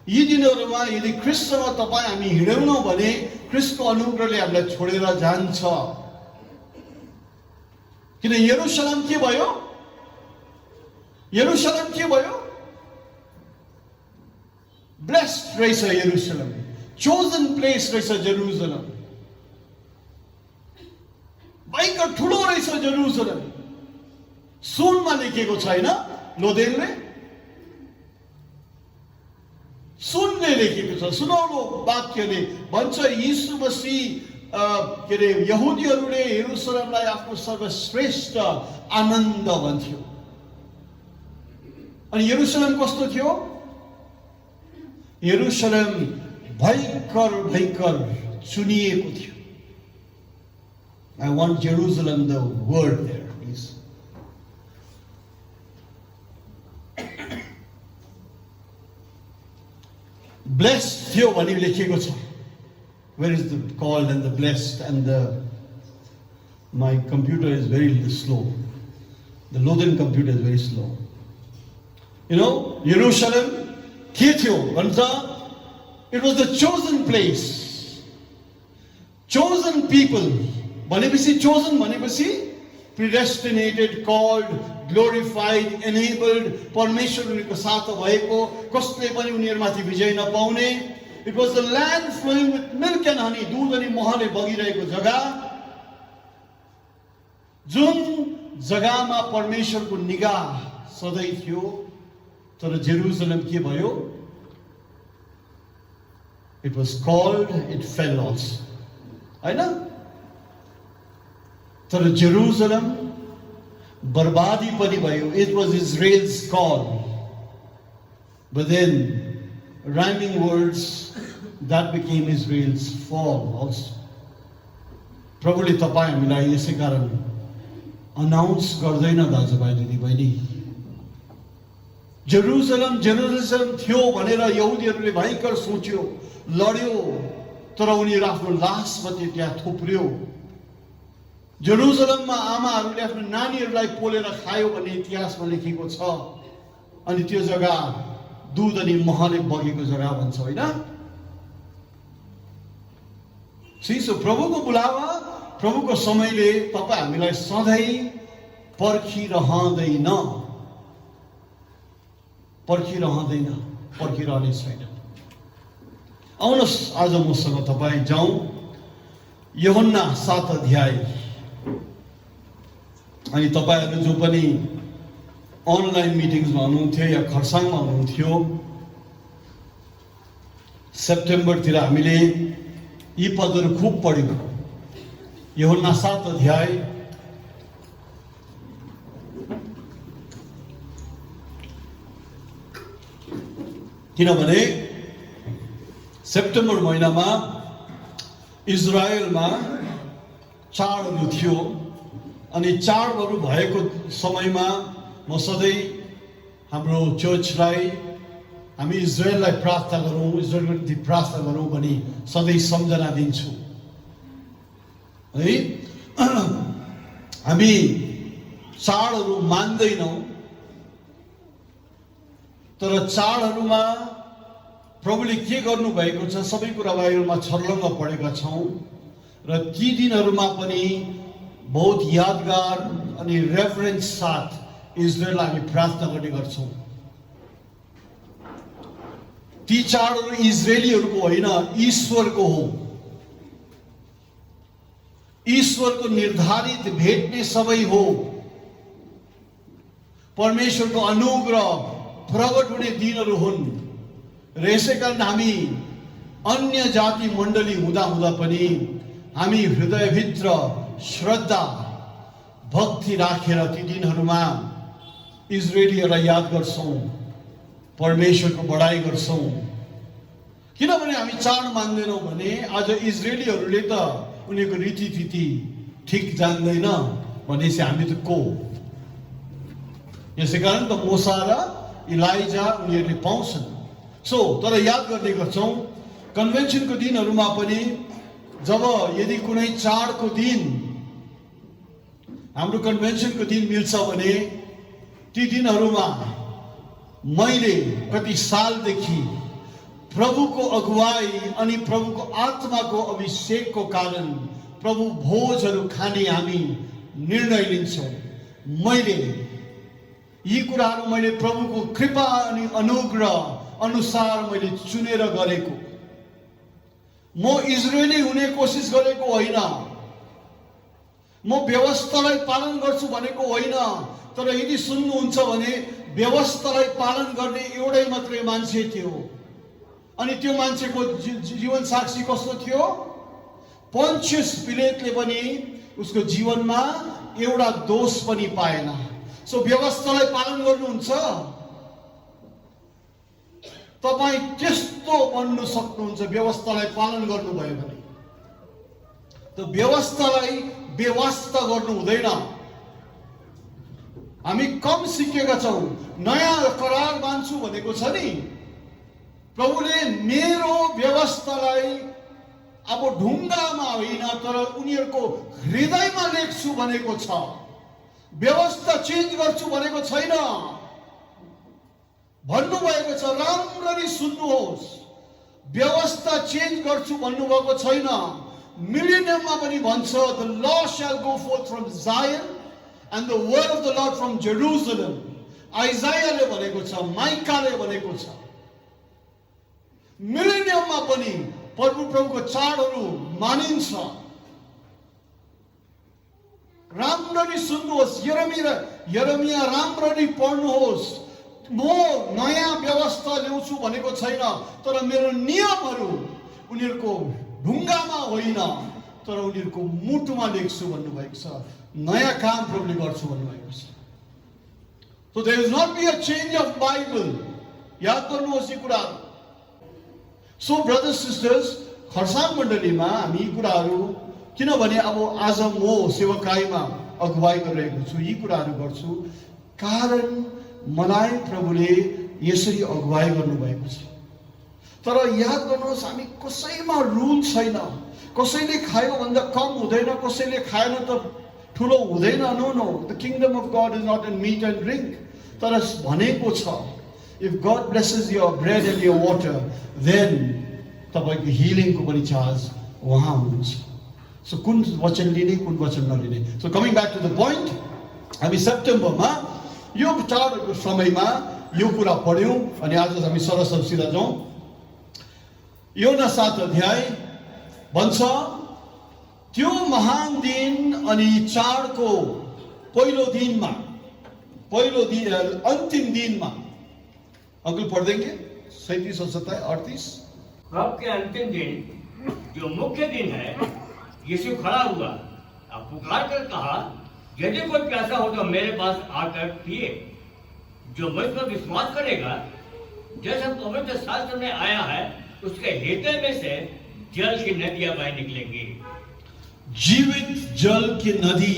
यी दिनहरूमा यदि ख्रिस्टसँग तपाईँ हामी हिँडेनौँ भने ख्रिस्टको अनुग्रहले हामीलाई छोडेर जान्छ। किन यरुशलेम के भयो? यरुशलेम के भयो? ब्लेस्ड रहेछ यरुशलेम, chosen place रहेछ जेरुसलम, भयङ्कर ठुलो रहेछ जेरुसलम। सुनमा लेखेको छैन, लोदेनले सुनले लेखेको छ। सुनौलो वाक्यले भन्छ, यीशु मसीह के अरे यहुदीहरूले यरुशलेमलाई आफ्नो सर्वश्रेष्ठ आनन्द भन्थ्यो। अनि यरुशलेम कस्तो थियो? यरुशलेम भयंकर भयंकर चुनिएको थियो. I want Jerusalem, the word there is. Blessed थियो भनी लेखिएको छ. Where is the called and the blessed and the... My computer is very slow. The Lothian computer is very slow. You know, Jerusalem, के थियो भन्छ? It was the chosen place. Chosen people. भनेपछि chosen भनेपछि predestinated, called, glorified, enabled, परमेश्वरको साथ भएको, कसले पनि उनीहरुमाथि विजय नपाउने. It was the land flowing with milk and honey, दूध अनि महले बगिरहेको जग्गा, जुन जग्गामा परमेश्वरको निगाह सधैँ थियो. तर जेरुसलम के भयो? It was called, it fell also. हैन? तर जेरुसलम बर्बादी पनि भयो. It was Israel's call. But then, rhyming words, that became Israel's fall also. प्रभुले तपाईं हामीलाई यसै कारण अनाउन्स गर्दैन दाजुभाइ दिदीबहिनी. जेरुसलम जेरुसलम थियो भनेर यहुदीहरूले भयंकर सोच्यो, लड्यो, तर उनीहरू आफ्नो लासमाथि त्यहाँ थुप्रियो. जेरुसलममा आमाहरूले आफ्नो नानीहरूलाई पोलेर खायो भन्ने इतिहासमा लेखिएको छ. अनि त्यो जग्गा दूध अनि महले बगेको जग्गा भन्छ, हैन? सो प्रभुको बुलावा, प्रभुको समयले तपाईं हामीलाई सधैँ पर्खिरहँदैन, पर्खिरहने छैन. आउनुहोस् आज मसँग तपाईं जाउँ यूहन्ना 7 अध्याय. अनि तपाईहरु जो पनि अनलाइन मिटिङ्समा हुनुहुन्थ्यो या खरसाङमा हुनुहुन्थ्यो, सेप्टेम्बरतिर हामीले यी पदहरू खूब पढ्यौं. यूहन्ना 7 अध्याय किनभने सेप्टेम्बर महिनामा इजरायलमा चाडहरू थियो. अनि चाडहरू भएको समयमा म सधैँ हाम्रो चर्चलाई हामी इजरायललाई प्रार्थना गरौँ, इजरायलको निम्ति प्रार्थना गरौँ भनी सधैँ सम्झना दिन्छु है. हामी चाडहरू मान्दैनौँ, तर चाडहरूमा प्रभुले के गर्नु भएको छ सबै कुरा बाहिरमा छर्लङ्ग पढेका छौँ. र ती दिनहरूमा पनि बहुत यादगार अनि रेफरेन्स साथ इजरायललाई हामी प्रार्थना गर्ने गर्छौँ. ती चाडहरू इजरायलीहरूको होइन, ईश्वरको हो. ईश्वरको निर्धारित भेट्ने समय हो. परमेश्वरको अनुग्रह प्रकट हुने दिनहरू हुन्. र यसै कारण हामी अन्य जाति मण्डली हुँदा हुँदा पनि हामी हृदयभित्र श्रद्धा भक्ति राखेर ती दिनहरूमा इजरायलीहरूलाई याद गर्छौँ, परमेश्वरको बढाई गर्छौँ. किनभने हामी चाड मान्दैनौँ भने आज इजरायलीहरूले त उनीहरूको रीतिथिति ठिक जान्दैन भनेपछि हामी त को? यसै कारण त मोसा र इलाइजा उनीहरूले पाउँछन्. तर याद गर्ने गर्छौँ कन्भेन्सनको दिनहरूमा पनि जब यदि कुनै चाडको दिन हाम्रो कन्भेन्सनको दिन मिल्छ भने ती दिनहरूमा मैले कति सालदेखि प्रभुको अगुवाई अनि प्रभुको आत्माको अभिषेकको कारण प्रभु भोजहरू खाने हामी निर्णय लिन्छौँ. मैले यी कुराहरू मैले प्रभुको कृपा अनि अनुग्रह अनुसार मैले चुनेर गरेको. म इजरायली हुने कोसिस गरेको होइन, म व्यवस्थालाई पालन गर्छु भनेको होइन. तर यदि सुन्नुहुन्छ भने व्यवस्थालाई पालन गर्ने एउटै मात्रै मान्छे थियो. अनि त्यो मान्छेको जीवन साक्षी कस्तो थियो? पन्टियस पिलेटले पनि उसको जीवनमा एउटा दोष पनि पाएन. व्यवस्थालाई पालन गर्नुहुन्छ, तपाईं त्यस्तो बन्नु सक्नुहुन्छ व्यवस्थालाई पालन गर्नुभयो भने। त व्यवस्थालाई बेवास्ता गर्नु हुँदैन। हामी कम सिकेका छौं। नयाँ करार मान्छु भनेको छ नि, प्रभुले मेरो व्यवस्थालाई अब ढुङ्गामा होइन तर उनीहरूको हृदयमा लेख्छु भनेको छ। व्यवस्था चेन्ज गर्छु भनेको छैन, भन्नुभएको छ। राम्ररी सुन्नुहोस्, व्यवस्था चेन्ज गर्छु भन्नुभएको छैन। मिलेनियममा पनि भन्छ, the law shall go forth from Zion and the word of the Lord from Jerusalem. आइजायाले भनेको छ, माइकाले भनेको छ। मिलेनियममा पनि प्रभुको चाडहरू मानिन्छ। राम्ररी सुन्नुहोस्, यरमिया राम्ररी पढ्नुहोस्। म नयाँ व्यवस्था ल्याउँछु भनेको छैन, तर मेरो नियमहरू उनीहरूको ढुङ्गामा होइन तर उनीहरूको मुटुमा लेख्छु भन्नुभएको छ। नयाँ काम प्रभुले गर्छु भन्नुभएको छ। So there is not be a change of Bible. याद गर्नुहोस् यी कुराहरू। So brothers sisters, खरसाङ मण्डलीमा हामी यी कुराहरू, किनभने अब आज म सेवकाईमा अगुवाई गरिरहेको छु, यी कुराहरू गर्छु कारण मलाई प्रभुले यसरी अगुवाई गर्नुभएको छ। तर याद गर्नुहोस्, हामी कसैमा रुल छैन। कसैले खायो भन्दा कम हुँदैन, कसैले खाएन त ठुलो हुँदैन। No no, the kingdom of God is not in meat and drink. तर भनेको छ, if God blesses your bread and your water, then तपाईको हिलिङको पनि चार्ज उहाँ हुनुहुन्छ। सो कुन वचन लिने, कुन वचन नलिने। So coming back to the point, हामी सेप्टेम्बरमा यो चाडको समयमा यो कुरा पढ्यौं अनि आज हामी सरसर सिधा जाउँ। योना 7 अध्याय भन्छ, त्यो महान दिन अनि चाडको पहिलो दिन अन्तिम दिनमा, अंकल पढ़ देंगे 37 और 38। रब के अंतिम दिन जो मुख्य दिन है, यीशु खड़ा हुआ, अब पुकार कर कहा, यदि कोई प्यासा हो तो मेरे पास आकर पिए। जो मुझ पर विश्वास करेगा, जैसा पवित्र शास्त्र में आया है, उसके हृदय में से जल की नदियां बह निकलेंगी। जीवित जल की नदी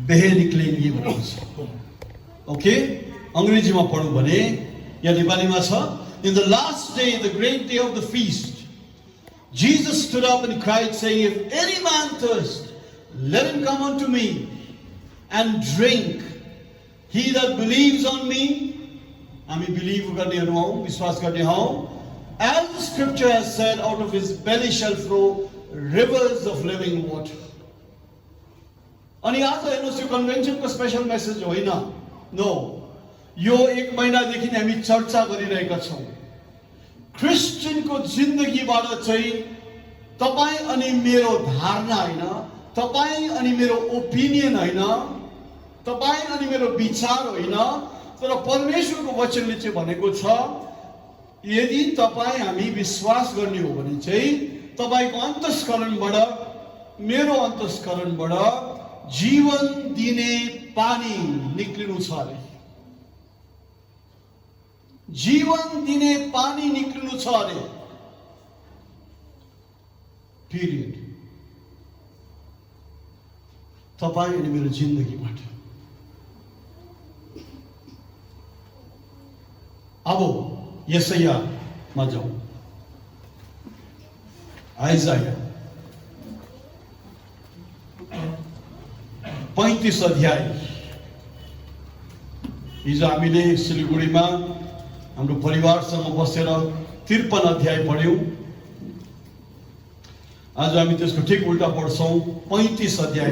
बह निकलेंगी भनेको। ओके, अंग्रेजीमा पढौँ भने या नेपालीमा छ, in the last day, the great day of the feast, Jesus stood up and cried, saying, if any man thirst, let him come unto me and drink. He that believes on me, हामी believe गर्नेहरू हौं, विश्वास गर्ने हौं, as the scripture has said, out of his belly shall flow rivers of living water. अनि आज हेर्नुहोस्, यो कन्भेन्सनको स्पेशल मेसेज होइन। नो, यो 1 महिनादेखि हामी चर्चा गरिरहेका छौं। क्रिस्चियनको जिन्दगीबाट चाहिँ तपाई अनि मेरो धारणा होइन, तपाई अनि मेरो ओपिनियन होइन, तपाई अनि मेरो विचार होइन, तर परमेश्वरको वचनले चाहिँ भनेको छ, यदि तपाई हामी विश्वास गर्ने हो भने चाहिँ तपाईको अन्तस्करणबाट, मेरो अन्तस्करणबाट जीवन दिने पानी निक्लिनु छ अरे। जीवन दिने पानी निक्लिनु छ अरे। पिरियड। तपाईं अनि मेरो जिन्दगीबाट। अब यशायामा जाउँ। आइजाया 35 अध्याय। हिजो हामीले सिलगढीमा हाम्रो परिवारसँग बसेर 53 अध्याय पढ्यौं। आज हामी त्यसको ठिक उल्टा पढ्छौं। 35 अध्याय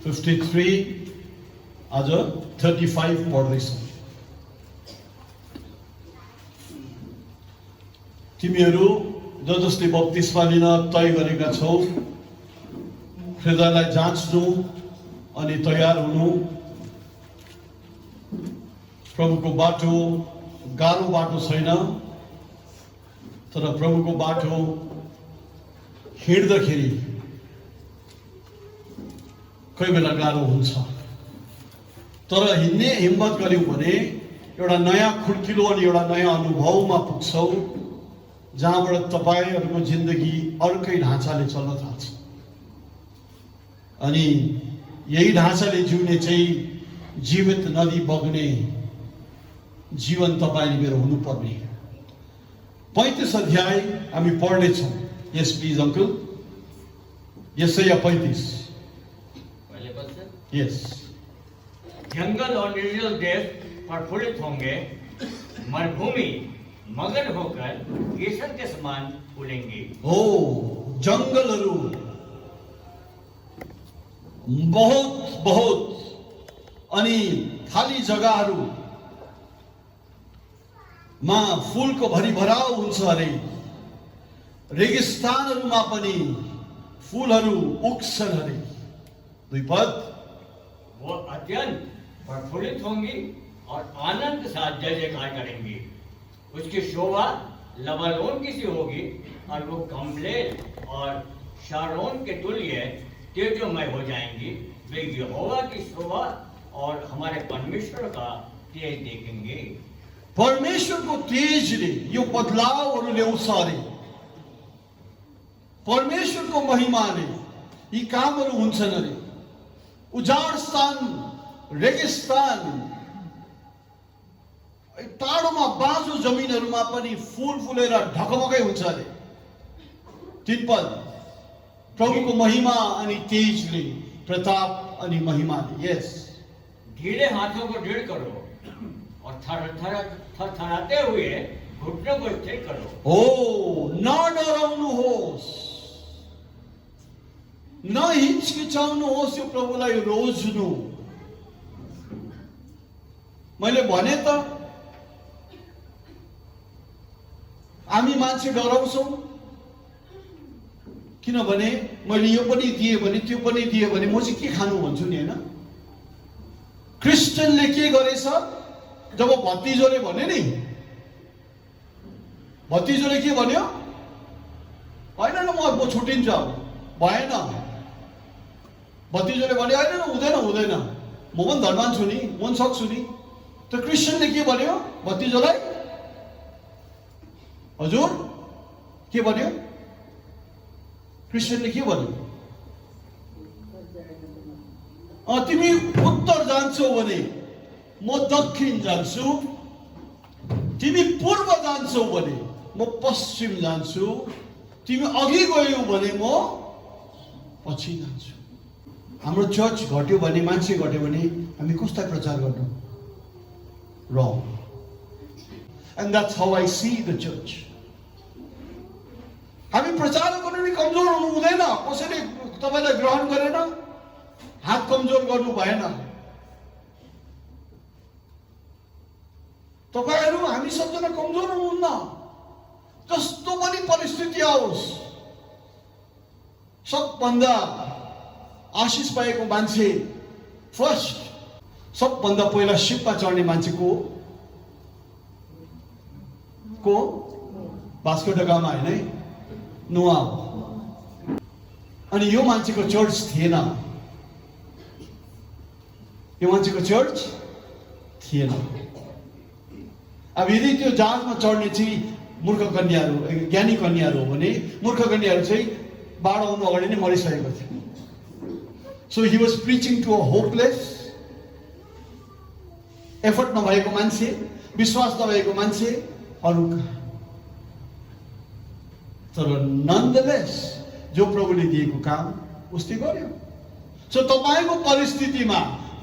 53, आज 35 पढ्दैछौं। तिमीहरू जसले बप्तिस्मा लिन तय गरेका छौ, हृदयलाई जाँच्नु अनि तयार हुनु। प्रभुको बाटो गाह्रो बाटो छैन, तर प्रभुको बाटो हिँड्दाखेरि कोही बेला गाह्रो हुन्छ। तर हिँड्ने हिम्मत गर्यौं भने एउटा नयाँ खुड्किलो अनि एउटा नयाँ अनुभवमा पुग्छौ, जहाँबाट तपाईहरूको जिन्दगी अर्कै ढाँचाले चल्न थाल्छ। अनि यही ढाँचाले जिउने चाहिँ जीवित नदी बग्ने जीवन तपाईँले मेरो हुनुपर्ने। 35 अध्याय हामी पढ्नेछौँ। यस प्लिज अङ्कल, यशैया 35। पहले पद से, यस। जंगल और निर्जल देश प्रफुल्लित होंगे, मरुभूमि मगन होकर केसर के समान फूलेंगी। ओ जंगलहरू बहुत बहुत अनि खाली जग्गाहरू मा फूलको भरिभराउ हुन्छ अरे। रेगिस्तानहरूमा पनि फूलहरू उग्छन् अरे। 2 पद, वो अत्यंत प्रफुल्लित होंगी और आनंद के साथ जय जयकार करेंगी। उसकी शोभा लबानोन की सी होगी और वो कम्बलेल और शारोन के तुल्य तेजोमय हो जाएंगी। वे यहोवा की शोभा और हमारे परमेश्वर का तेज देखेंगे। परमेश्वरको तेजले यो बदलावहरू ल्याउँछ अरे। परमेश्वरको महिमाले यी कामहरू हुन्छन् अरे। उजाड स्थान, रेगिस्तान, टाढोमा बाँझो जमिनहरूमा पनि फूल फुलेर ढकमकै हुन्छ अरे। 3 पद, प्रभुको महिमा अनि तेजले, प्रताप अनि महिमाले। यस। ढीले हाथों को दृढ़ करो और थरथराते हुए घुटनों को स्थिर करो। ओ नडराउनुहोस्, नहिचकिचाउनुहोस् यो प्रभुलाई रोज्नु। मैले भने त हामी मान्छे डराउँछौँ, किनभने मैले यो पनि दिएँ भने त्यो पनि दिएँ भने म चाहिँ के खानु भन्छु नि, होइन? क्रिस्चियनले के गरेछ? जब भतिजोले भन्यो नि, भतिजोले के भन्यो? होइन न, म छुट्टिन्छ, भएन। भतिजोले भन्यो होइन न, हुँदैन हुँदैन, म पनि धनवान छु नि, म पनि सक्छु नि। त क्रिस्चियनले के भन्यो भतिजोलाई? हजुर के भन्यो? क्रिस्चियनले के भन्यो? तिमी उत्तर जान्छौ भने म दक्षिण जान्छु, तिमी पूर्व जान्छौ भने म पश्चिम जान्छु, तिमी अघि गयौ भने म पछि जान्छु। हाम्रो चर्च घट्यो भने, मान्छे घट्यो भने हामी कसलाई प्रचार गर्नु? Wrong. And that's how I see the church. हामी प्रचार गर्नु नि कमजोर हुनु हुँदैन। कसैले तपाईलाई ग्रहण गरेन, हात कमजोर गर्नु भएन। तपाईहरू हामी सबजना कमजोर हुनुहुन्न। जस्तो पनि परिस्थिति आओस्, सबभन्दा आशिष पाएको मान्छे फर्स्ट, सबभन्दा पहिला शिपमा चढ्ने मान्छे को भास्को ड गामा होइन है, नोआ। अनि यो मान्छेको चर्च थिएन, यो मान्छेको चर्च थिएन। अब यदि त्यो जहाजमा चढ्ने चाहिँ मूर्ख कन्याहरू, ज्ञानी कन्याहरू हो भने, मूर्ख कन्याहरू चाहिँ बाढ आउनु अगाडि नै मरिसकेको थियो। So he was preaching to a hopeless, effort नभएको मान्छे, विश्वास नभएको मान्छे अरू। तर नन्दलेस जो प्रभुले दिएको काम उसले गर्यो। सो तपाईको परिस्थितिमा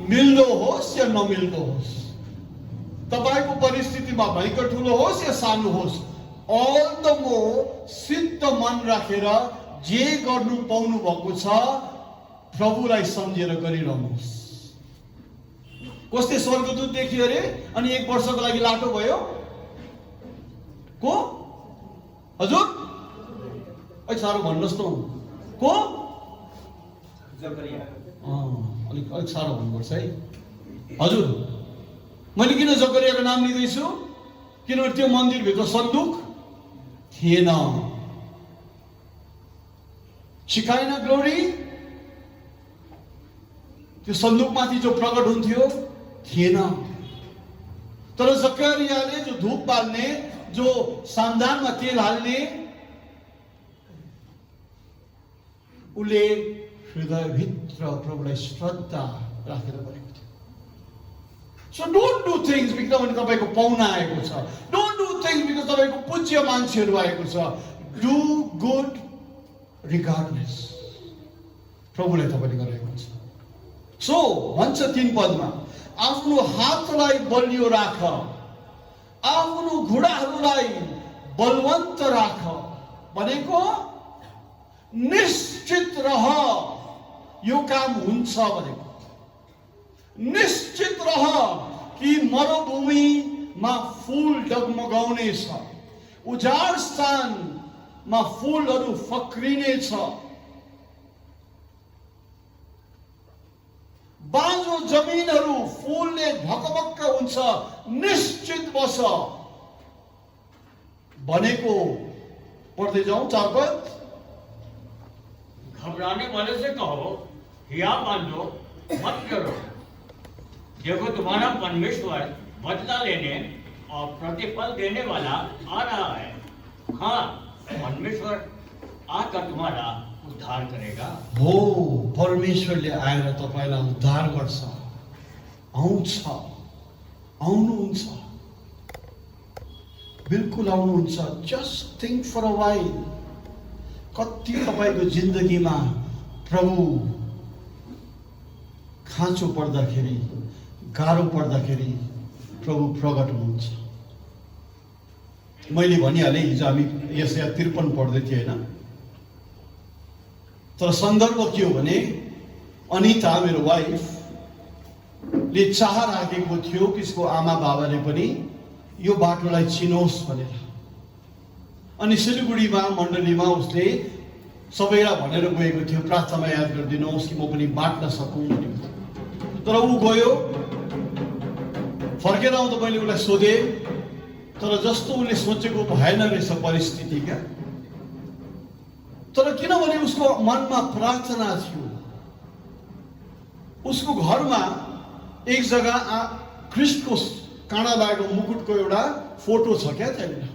मिल्दो होस् या नमिल्दो होस्, तपाईको परिस्थितिमा भयंकर ठुलो होस् या सानो होस्, अल द मोर सिद्ध मन राखेर जे गर्नु पाउनु भएको छ प्रभुलाई सम्झेर गरिरहनुहोस्। कसले स्वर्गदूत देखियो अरे अनि 1 वर्षको लागि लाटो भयो? को? हजुर अलिक साह्रो भन्नुहोस् त। को? जकरिया। अलिक साह्रो भन्नुपर्छ है हजुर। मैले किन जकरियाको नाम लिँदैछु? किनभने त्यो मन्दिरभित्र सन्दुक थिएन। शिकायना ग्लोरी, त्यो सन्दुकमाथि जो प्रकट हुन्थ्यो थिएन। तर जकरियाले जो धूप बाल्ने, जो सामदानमा तेल हाल्ने, उसले हृदयभित्र प्रभुलाई श्रद्धा राखेर गरेको थियो। सो डोन्ट डु थिङ्स किनभने तपाईँको पाहुना आएको छ, डोन्ट डु थिङ्स बिकज तपाईँको पूज्य मान्छेहरू आएको छ। Do good regardless. प्रभुले तपाईँले गरेको छ। सो भन्छ 3 पदमा, आफ्नो हातलाई बलियो राख, आफ्नो घुँडाहरूलाई बलवन्त राख भनेको निश्चित रह यो काम हुन्छ भनेको। निश्चित रह कि मरुभूमिमा फूल डगमगाउनेछ, उजाड स्थानमा फूलहरू फक्रिनेछ, बाँझो जमिनहरू फूलले ढकमक्क हुन्छ, निश्चित बस भनेको। पढ्दै जाउँ 4 पद। घबराने वाले से कहो, हिया बांधो, मत डरो, देखो तुम्हारा परमेश्वर बदला लेने और प्रतिफल देने वाला आ रहा है। हाँ, परमेश्वर आकर तुम्हारा उद्धार करेगा। हो, परमेश्वरले आएर तपाईलाई उद्धार गर्छ, आउँछ, आउनुहुन्छ, बिल्कुल आउनुहुन्छ। Just think for a while, कति तपाईँको जिन्दगीमा प्रभु खाँचो पर्दाखेरि, गाह्रो पर्दाखेरि प्रभु प्रकट हुनुहुन्छ। मैले भनिहालेँ, हिजो हामी यशया 53 पढ्दै थिएँ होइन, तर सन्दर्भ के हो भने अनिता मेरो वाइफले चाह राखेको थियो कि उसको आमा बाबाले पनि यो बाटोलाई चिनोस् भनेर। अनि सिलगढीमा मण्डलीमा उसले सबैलाई भनेर गएको थियो, प्रार्थनामा याद गरिदिनुहोस् कि म पनि बाट्न सकौँ भनेको। तर ऊ गयो, फर्केर आउँदा मैले उसलाई सोधेँ, तर जस्तो उसले सोचेको भएन रहेछ परिस्थिति क्या। तर किनभने उसको मनमा प्रार्थना थियो। उसको घरमा एक जग्गा ख्रिस्टको काँडा लागेको मुकुटको एउटा फोटो छ क्या त्यहाँनिर।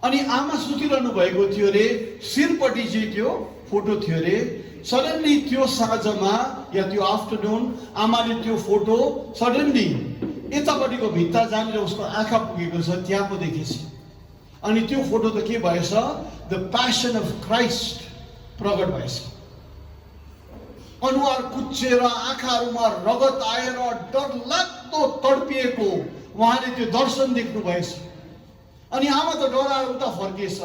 अनि आमा सुतिरहनु भएको थियो अरे, शिरपट्टि चाहिँ त्यो फोटो थियो अरे। सडनली त्यो साँझमा या त्यो आफ्टरनुन आमाले त्यो फोटो सडनली यतापट्टिको भित्ता जहाँनिर उसको आँखा पुगेको छ त्यहाँ पो देखेछ। अनि त्यो फोटो त के भएछ, द प्यासन अफ क्राइस्ट प्रकट भएछ। अनुहार कुच्चेर आँखाहरूमा रगत आएर डरलाग्दो तडपिएको उहाँले त्यो दर्शन देख्नु भएछ। अनि आमा त डराएर उता फर्किएछ।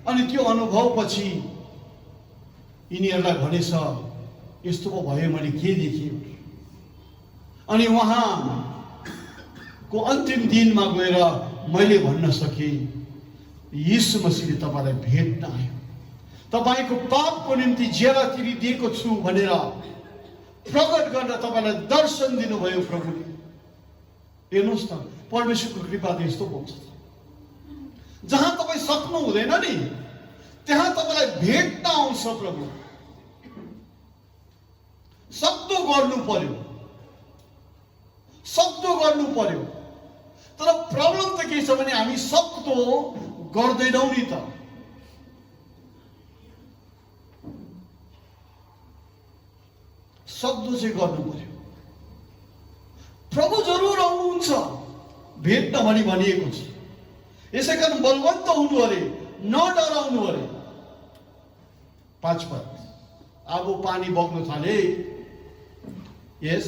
अनि त्यो अनुभव पछि यिनीहरूलाई भनेछ, यस्तो पो भयो, मैले के देखेँ। अनि उहाँको अन्तिम दिनमा गएर मैले भन्न सकेँ, यीशु मसीहले तपाईँलाई भेट्न आयो, तपाईँको पापको निम्ति जेला तिरिदिएको छु भनेर प्रकट गर्न तपाईँलाई दर्शन दिनुभयो प्रभुले। हेर्नुहोस् न, परमेश्वरको कृपा त यस्तो हुन्छ। जहाँ तपाईँ सक्नु हुँदैन नि त्यहाँ तपाईँलाई भेट्न आउँछ प्रभु। सक्दो गर्नु पर्यो, सक्दो गर्नु पर्यो। तर प्रब्लम त के छ भने हामी सक्दो गर्दैनौँ नि त। सक्दो चाहिँ गर्नु पर्यो। प्रभु जरुर आउनुहुन्छ, भेट्न भनी भनिएको छ। यसै कारण बलवन्त हुनु अरे, नडराउनु अरे। 5 पद, अब पानी बग्न थाले। यस,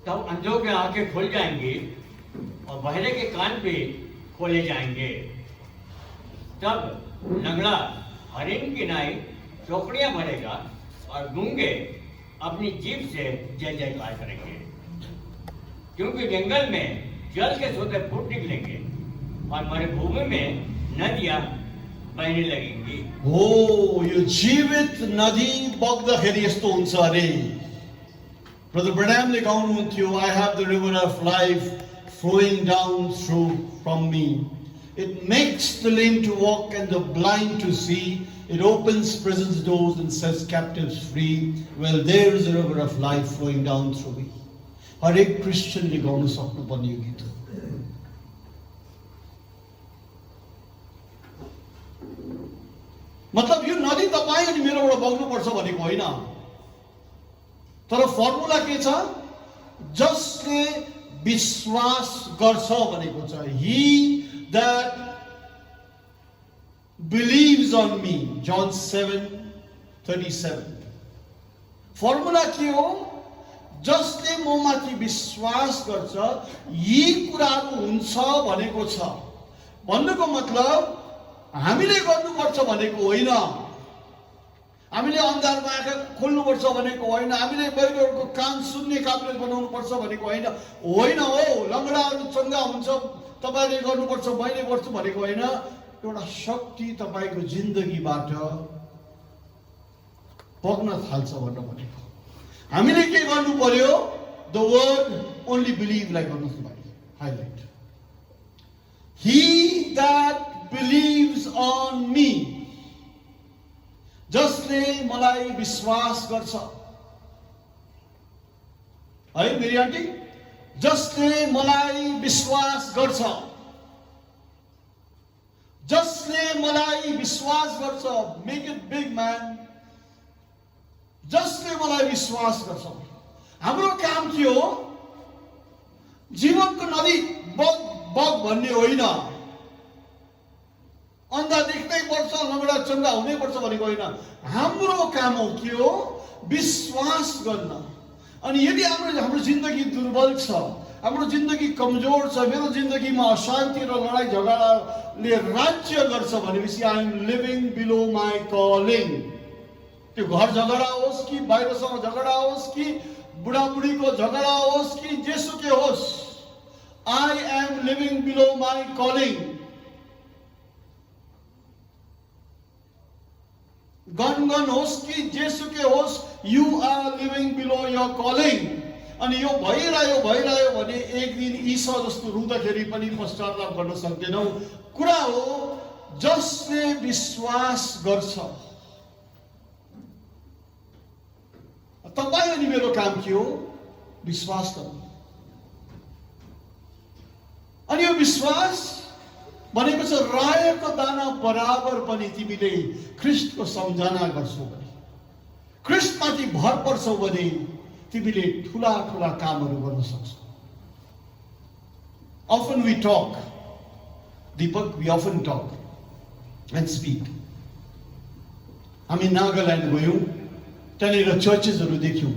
तब अंधों की आंखें खुल जाएंगी और बहरे के कान भी खोले जाएंगे। तब लंगड़ा हरिण की नाई चौकड़ियां भरेगा और गूंगे अपनी जीभ से जय जयकार करेंगे। क्योंकि जंगल में जल के सोते फूट निकलेंगे और मरुभूमि में नदियां बहने लगेंगी। हो, यो जीवित नदी बग्दाखेरि यस्तो हुन्छ अरे। ब्रदर ब्रैनमले गाउनुहुन्थ्यो, I have the river of life flowing down through from me. It makes the lame to walk and the blind to see. It opens prison's doors and sets captives free. Well, there is a river of life flowing down through me. हरेक क्रिस्चियनले गाउन सक्नुपर्ने यो गीत हो। मतलब यो नदी तपाईँ अनि मेरोबाट बग्नुपर्छ भनेको होइन, तर फर्मुला के छ? जसले विश्वास गर्छ भनेको छ। He that believes on me, John 7:37। Formula के हो? जसले ममाथि विश्वास गर्छ यी कुराहरू हुन्छ भनेको छ। भन्नुको मतलब हामीले गर्नुपर्छ भनेको होइन, हामीले अन्धारमा आँखा खोल्नुपर्छ भनेको होइन, हामीले बहिरहरूको कान सुन्ने काबिलियत बनाउनुपर्छ भनेको होइन हो। लङ्गडाहरू चङ्गा हुन्छ तपाईँले गर्नुपर्छ मैले गर्छु भनेको होइन। एउटा शक्ति तपाईँको जिन्दगीबाट बग्न थाल्छ भनेको। हामीले के गर्नु पर्यो? द वर्ड ओन्ली बिलिभलाई गर्नुहोस् भाइ, highlight. He that believes on me, जसले मलाई विश्वास गर्छ है मेरी आन्टी, जसले मलाई विश्वास गर्छ, जसले मलाई विश्वास गर्छ, मेक इट बिग म्यान, जसले मलाई विश्वास गर्छ। हाम्रो काम के हो? जीवनको नदी बग भन्ने होइन, अन्धा देख्नै पर्छ लङ्गडा चङ्गा हुनै पर्छ भनेको होइन। हाम्रो काम हो के हो? विश्वास गर्न। अनि यदि हाम्रो जिन्दगी दुर्बल छ, हाम्रो जिन्दगी कमजोर छ, मेरो जिन्दगीमा अशान्ति र लडाइँ झगडाले राज्य गर्छ भनेपछि I am living below my calling. त्यो घर झगडा होस् कि बाहिरसँग झगडा होस् कि बुढाबुढीको झगडा होस् कि जेसुकै होस्, I am living below my calling. गन होस् कि जेसुकै होस्, you are living below your calling. अनि यो भइरह्यो भने एक दिन ईसा जस्तो रुँदाखेरि पनि पश्चाताप गर्न सक्दैनौ। कुरा हो जसले विश्वास गर्छ। तपाईँ अनि मेरो काम के हो? विश्वास गर्नु। अनि यो विश्वास भनेको छ रायोको दाना बराबर पनि तिमीले ख्रिस्टको सम्झना गर्छौ भने, ख्रिस्टमाथि भर पर्छौ भने तिमीले ठुला ठुला कामहरू गर्न सक्छौ। Often we talk, Deepak, we often talk and speak. हामी नागाल्यान्ड गयौँ, त्यहाँनिर चर्चेसहरू देख्यौँ,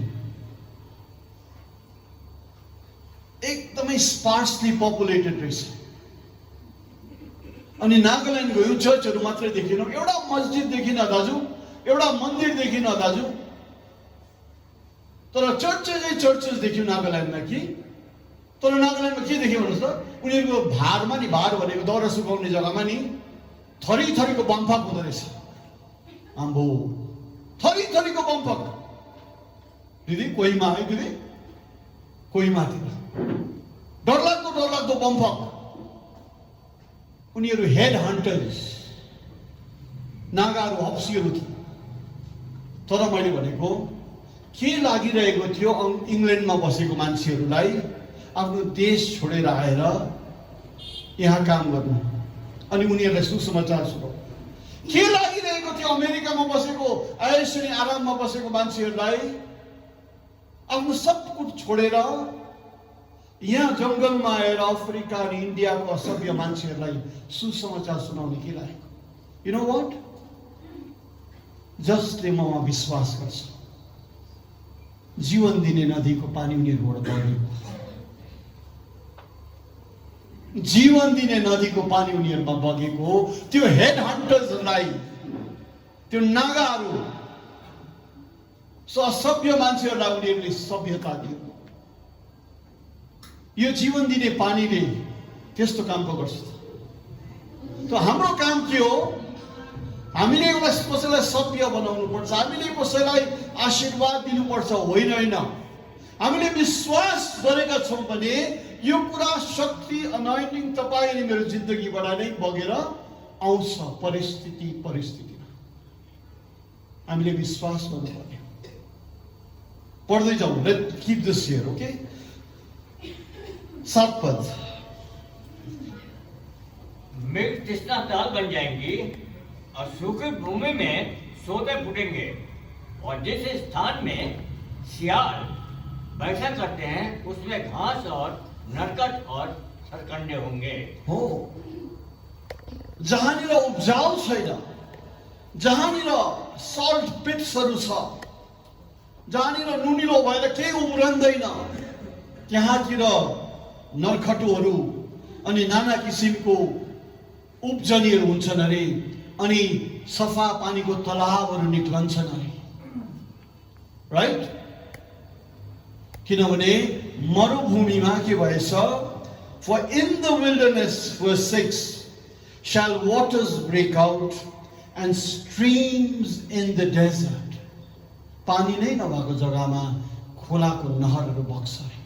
एकदमै स्पार्सली पपुलेटेड रहेछ। अनि नागाल्यान्ड गयौँ, चर्चहरू मात्रै देखिनौँ, एउटा मस्जिद देखिन दाजु, एउटा मन्दिर देखिन दाजु, तर चर्चेस देख्यौँ नागाल्यान्डमा कि। तर नागाल्यान्डमा के देख्यो भन्नुहोस् त, उनीहरूको भारमा नि, भार भनेको दाउरा सुकाउने जग्गामा नि थरी थरीको बमफाक हुँदो रहेछ। आम्बो, थरी थरीको बमफाक। दिदी कोहीमा है दिदी, कोहीमातिर डरलाग्दो बमफाक। उनीहरू हेड हन्टर्स, नागाहरू हप्सीहरू थिए। तर मैले भनेको के लागिरहेको थियो इङ्ल्यान्डमा बसेको मान्छेहरूलाई आफ्नो देश छोडेर आएर यहाँ काम गर्नु अनि उनीहरूलाई सुसमाचार सुनाउनु। के लागिरहेको थियो अमेरिकामा बसेको ऐश अनि आराममा बसेको मान्छेहरूलाई आफ्नो सब कुछ छोडेर यहाँ जङ्गलमा आएर अफ्रिका अनि इन्डियाको असभ्य मान्छेहरूलाई सुसमाचार सुनाउने के लागेको? You know what? जसले ममा विश्वास गर्छ जीवन दिने नदीको पानी उनीहरूबाट बगेको, जीवन दिने नदीको पानी उनीहरूमा बगेको हो। त्यो हेड हन्टर्सहरूलाई, त्यो नागाहरू, असभ्य मान्छेहरूलाई उनीहरूले सभ्यता दियो। यो जीवन दिने पानीले त्यस्तो काम पो गर्छ। त हाम्रो काम के हो? हामीले कसैलाई सभ्य बनाउनु पर्छ, हामीले कसैलाई आशीर्वाद दिनुपर्छ, होइन। हामीले विश्वास गरेका छौँ भने यो कुरा शक्ति अनोइन्टिङ तपाईँ अनि मेरो जिन्दगीबाट नै बगेर आउँछ। परिस्थितिमा हामीले विश्वास गर्नुपर्ने। पढ्दै जाउँ, let keep this here, okay? 7 पद। मृग तृष्णा ताल बन जाएंगी और सूखी भूमि में सोते फूटेंगे, और जिस स्थान में सियाल बैठा करते हैं उसमें घास और नरकट और सरकंडे होंगे। हो, जहाँनिर उब्जाउ छैन, जहाँनिर सल्ट पिट्सहरू छ, जहाँनिर नुनिलो भएर केही उम्रन्दैन, त्यहाँतिर नरखटुहरू अनि नाना किसिमको उब्जनीहरू हुन्छन् अरे, अनि सफा पानीको तलाबहरू निक्लन्छन् अरे, राइट? किनभने मरुभूमिमा के भएछ? For in the wilderness, verse 6, shall waters break out and streams in the desert. पानी नै नभएको जग्गामा खोलाको नहरहरू बग्छ अरे।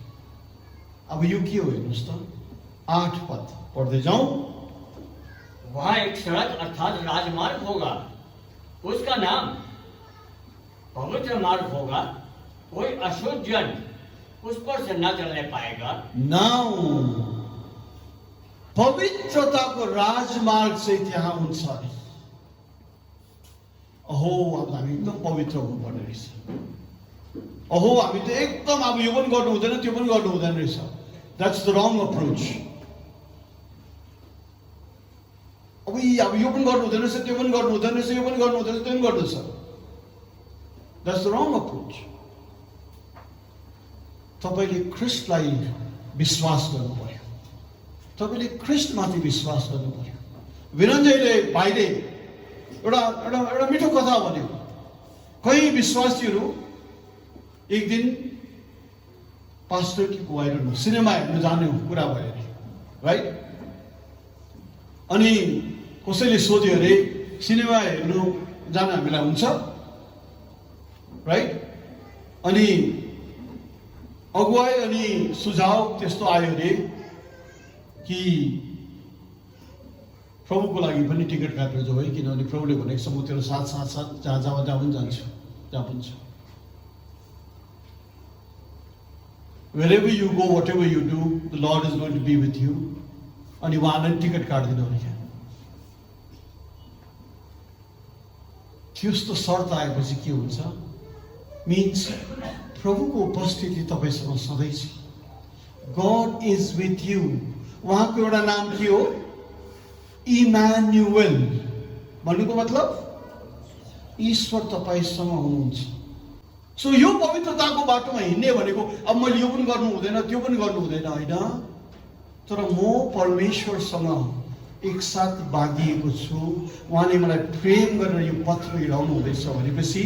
अब यो के हो हेर्नुहोस् त, 8 पद पढ्दै जाउँ। वहां एक सड़क अर्थात राजमार्ग होगा, उसका नाम पवित्र मार्ग होगा, कोई अशुद्ध जन उस पर से न चलने पाएगा। नाउ पवित्रताको राजमार्ग चाहिँ त्यहाँ हुन्छ अरे। अहो, अब हामी एकदम पवित्र हुनुपर्ने रहेछ। अहो, हामी त एकदम अब यो पनि गर्नु हुँदैन त्यो पनि गर्नु हुँदैन रहेछ। That's the wrong approach. अब यो पनि गर्नु हुँदैन रहेछ, त्यो पनि गर्नु हुँदैन रहेछ, यो पनि गर्नु हुँदैन रहेछ, त्यो पनि गर्नु छ। That's the wrong approach. तपाईले ख्रिस्टलाई विश्वास गर्नु पर्यो, तपाईले ख्रिस्टमाथि विश्वास गर्नु पर्यो। वीरञ्जयले भाइले एउटा मिठो कथा भन्यो। कई विश्वासीहरू एक दिन पास्टर कि को सिनेमा हेर्नु जाने कुरा भयो अरे, राइट? अनि कसैले सोध्यो अरे सिनेमा हेर्नु जान हामीलाई हुन्छ, राइट? अनि अगुवाई अनि सुझाव त्यस्तो आयो अरे कि प्रभुको लागि पनि टिकट काटेर जाऊ है, किनभने प्रभुले भनेको छ म तेरो साथ साथ साथ जहाँ पनि जान्छु, जहाँ पनि छ। Wherever you go, whatever you do, the Lord is going to be with you. अनि उहाँलाई टिकट काटिदिनु अरे। त्यस्तो शर्त आएपछि के हुन्छ? मिन्स प्रभुको उपस्थिति तपाईसँग सधैँ छ। God is with you. उहाँको एउटा नाम के हो? इमानुएल। भन्नुको मतलब ईश्वर तपाईसँग हुनुहुन्छ। सो यो पवित्रताको बाटोमा हिँड्ने भनेको अब मैले यो पनि गर्नु हुँदैन त्यो पनि गर्नु हुँदैन होइन, तर म परमेश्वरसँग एकसाथ बाँधिएको छु। उहाँले मलाई प्रेम गरेर यो पथमा हिँडाउनु हुँदैछ भनेपछि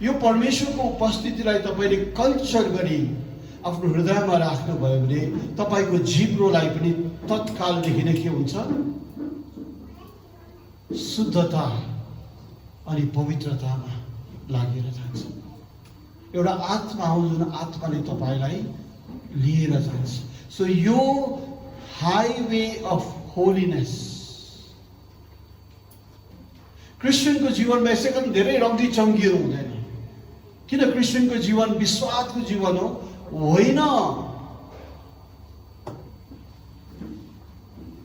यो परमेश्वरको उपस्थितिलाई तपाईले कल्चर गरी आफ्नो हृदयमा राख्नुभयो भने तपाईको जिब्रोलाई पनि तत्कालदेखि नै के हुन्छ? शुद्धता अनि पवित्रतामा लागेर जान्छ। एउटा आत्मा हो जुन आत्माले तपाईलाई लिएर जान्छ। सो यो हाईवे अफ होलीनेस क्रिस्चियनको जीवनमा यसै कारण धेरै रङ्गी चङ्गिहरू हुँदैन। किन? क्रिस्चियनको जीवन विश्वासको जीवन हो, होइन।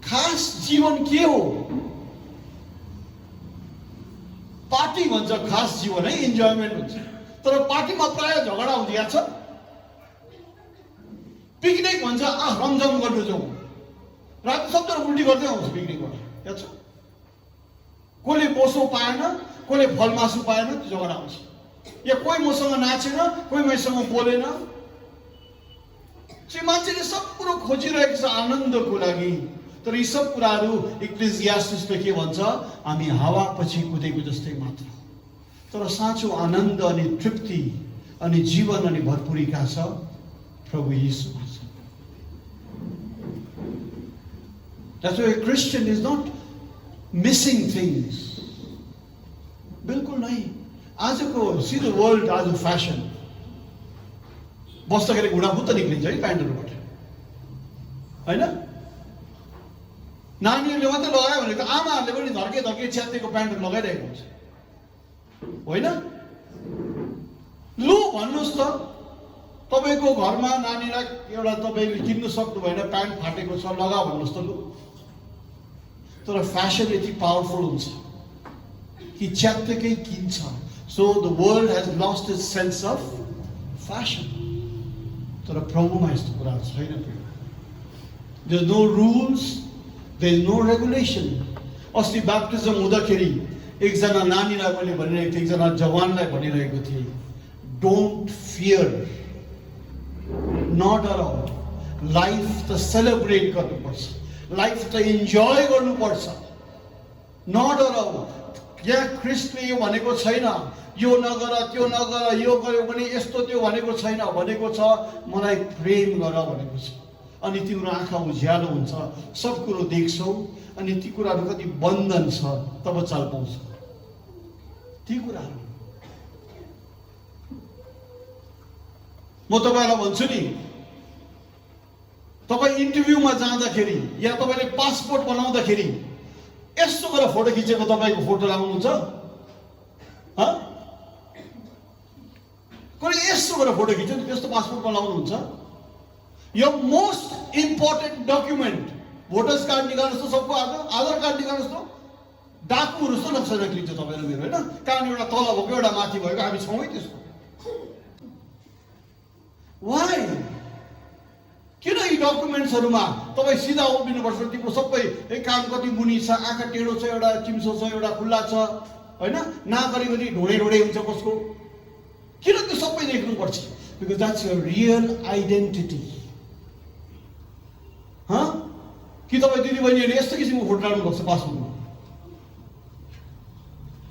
खास जीवन के हो? पार्टी भन्छ खास जीवन है, इन्जोयमेन्ट हुन्छ। तर पार्टीमा प्राय झगडा हुँदिया छ। पिकनिक भन्छ रमझम गर्नु जाउँ, रात सबजना उल्टी गर्दै आउँछ पिकनिकबाट, याद छ? कसले बोसो पाएन, कसले फल मासु पाएन, त्यो झगडा आउँछ। या कोही मसँग नाचेन, कोही मैसँग बोलेन। चाहिँ मान्छेले सब कुरो खोजिरहेको छ आनन्दको लागि, तर यी सब कुराहरू इक्लेसियास्टिसले के भन्छ? हामी हावा पछि कुदेको जस्तै मात्र। तर साँचो आनन्द अनि तृप्ति अनि जीवन अनि भरपुरीका छ प्रभु येशूमा छ। That's why a Christian is not missing things. बिल्कुल नहीं। आजको सी द वर्ल्ड आज फ्यासन बस्दाखेरि घुँडा फुत्त निक्लिन्छ है प्यान्टहरूबाट, होइन? नानीहरूले मात्रै लगायो भने त आमाहरूले पनि धर्के धर्के च्यातेको प्यान्टहरू लगाइरहेको हुन्छ, होइन? लु भन्नुहोस् त, तपाईँको घरमा नानीलाई एउटा तपाईँले किन्नु सक्नु भएन, प्यान्ट फाटेको छ, लगा भन्नुहोस् त लु। तर फ्यासन यति पावरफुल हुन्छ कि च्यात्तिकै किन्छ। So the world has lost its sense of fashion. तर प्रभुमा यस्तो कुरा छैन। There is no rules, there is no regulation. अस्ति ब्याप्टिजम हुँदाखेरि एकजना नानीलाई मैले भनिरहेको थिएँ, एकजना जवानलाई भनिरहेको थिएँ, don't fear, not around. Life त सेलिब्रेट गर्नुपर्छ, लाइफ त इन्जोय गर्नुपर्छ, नट अराउन्ड। यहाँ ख्रिस्टले यो भनेको छैन यो नगर त्यो नगर, यो गर्यो भने यस्तो त्यो भनेको छैन। भनेको छ मलाई प्रेम गर भनेको छ। अनि तिम्रो आँखा उज्यालो हुन्छ, सब कुरो देख्छौ, अनि ती कुराहरू कति बन्धन छ तब चाल पाउँछ ती कुराहरू। म तपाईँलाई भन्छु नि, तपाईँ इन्टरभ्यूमा जाँदाखेरि या तपाईँले पासपोर्ट बनाउँदाखेरि यस्तो गरेर फोटो खिचेको तपाईँको फोटो लगाउनुहुन्छ? कोही यस्तो गरेर फोटो खिच्यो नि, त्यस्तो पासपोर्ट बनाउनुहुन्छ? यो most important document, voters card निकाल्नुहोस् त, सबको आधार कार्ड निकाल्नुहोस् त, डाकुहरू जस्तो नक्सा निक्लिन्छ तपाईँले मेरो, होइन? कारण एउटा तल भएको एउटा माथि भएको, हामी छौँ है त्यस्तो। वाइ? किन यी डकुमेन्ट्सहरूमा तपाईँ सिधा उभिनुपर्छ? तिम्रो सबै कान कति मुनि छ, आँखा टेढो छ, एउटा चिम्सो छ, एउटा खुल्ला छ, होइन? नागरिकति ढोडे ढोडे हुन्छ कसको? किन त्यो सबै देख्नुपर्छ? Because that's your real identity. कि तपाईँ दिदीबहिनीहरूले यस्तो किसिमको फोटो राख्नुपर्छ पासपोर्टमा?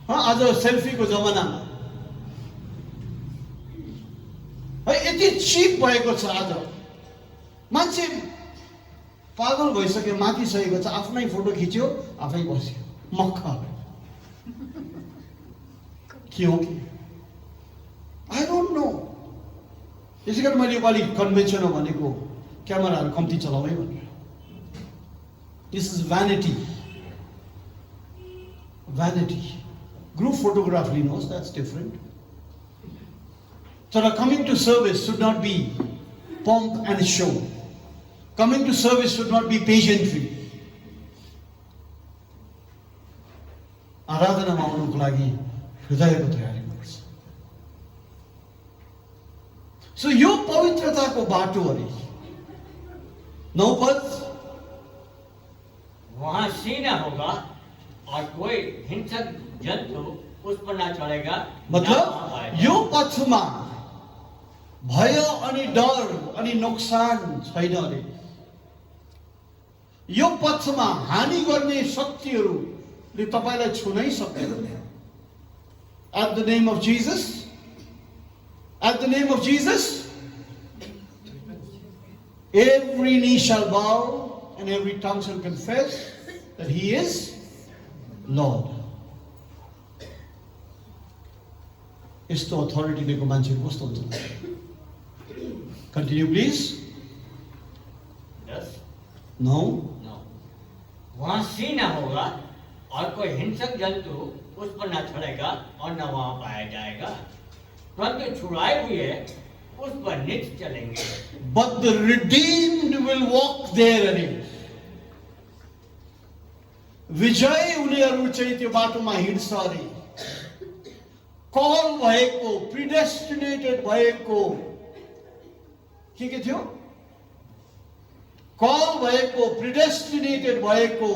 आज सेल्फीको जमानामा है यति चिप भएको छ। आज मान्छे पागल भइसक्यो, माथिसकेको छ, आफ्नै फोटो खिच्यो, आफै बस्यो, मक्ख के हो कि आई डोन्ट नो। यसै कारण मैले योपालि कन्भेन्सनमा भनेको क्यामेराहरू कम्ती चलाऊ है भनेर। This is vanity, vanity. Group photograph लिनुहोस्, द्याट्स डिफरेन्ट। तर coming to service should not be pomp and show. Coming to service should not be pageantry. आराधनामा आउनुको लागि हृदयको तयारी गर्नुपर्छ। सो यो पवित्रताको बाटो अरे 9 पद, वहां सीना होगा और कोई हिंसक जंतु उस पर ना चढ़ेगा। मतलब यो पथमा भय अनि डर अनि नोक्सान छैन अरे। यो पथमा हानि गर्ने शक्तिहरूले तपाईलाई छुनै सक्दैन। At the name of Jesus, at the name of Jesus, every knee shall bow and every tongue shall confess that He is Lord. यस्तो अथोरिटी दिएको मान्छेहरू कस्तो हुन्छ? Continue please. Yes. No. No. वहाँ सीना होगा और कोई हिंसक जंतु उस पर ना चढ़ेगा और ना वहाँ पाया जाएगा, परंतु छुड़ाए हुए उस पर नित्य चलेंगे। But the redeemed will walk therein. विजय उनीहरू चाहिँ त्यो बाटोमा हिँड्छ अरे। कल भएको, प्रिडेस्टिनेटेड भएको, के थियो? कल भएको, प्रिडेस्टिनेटेड भएको,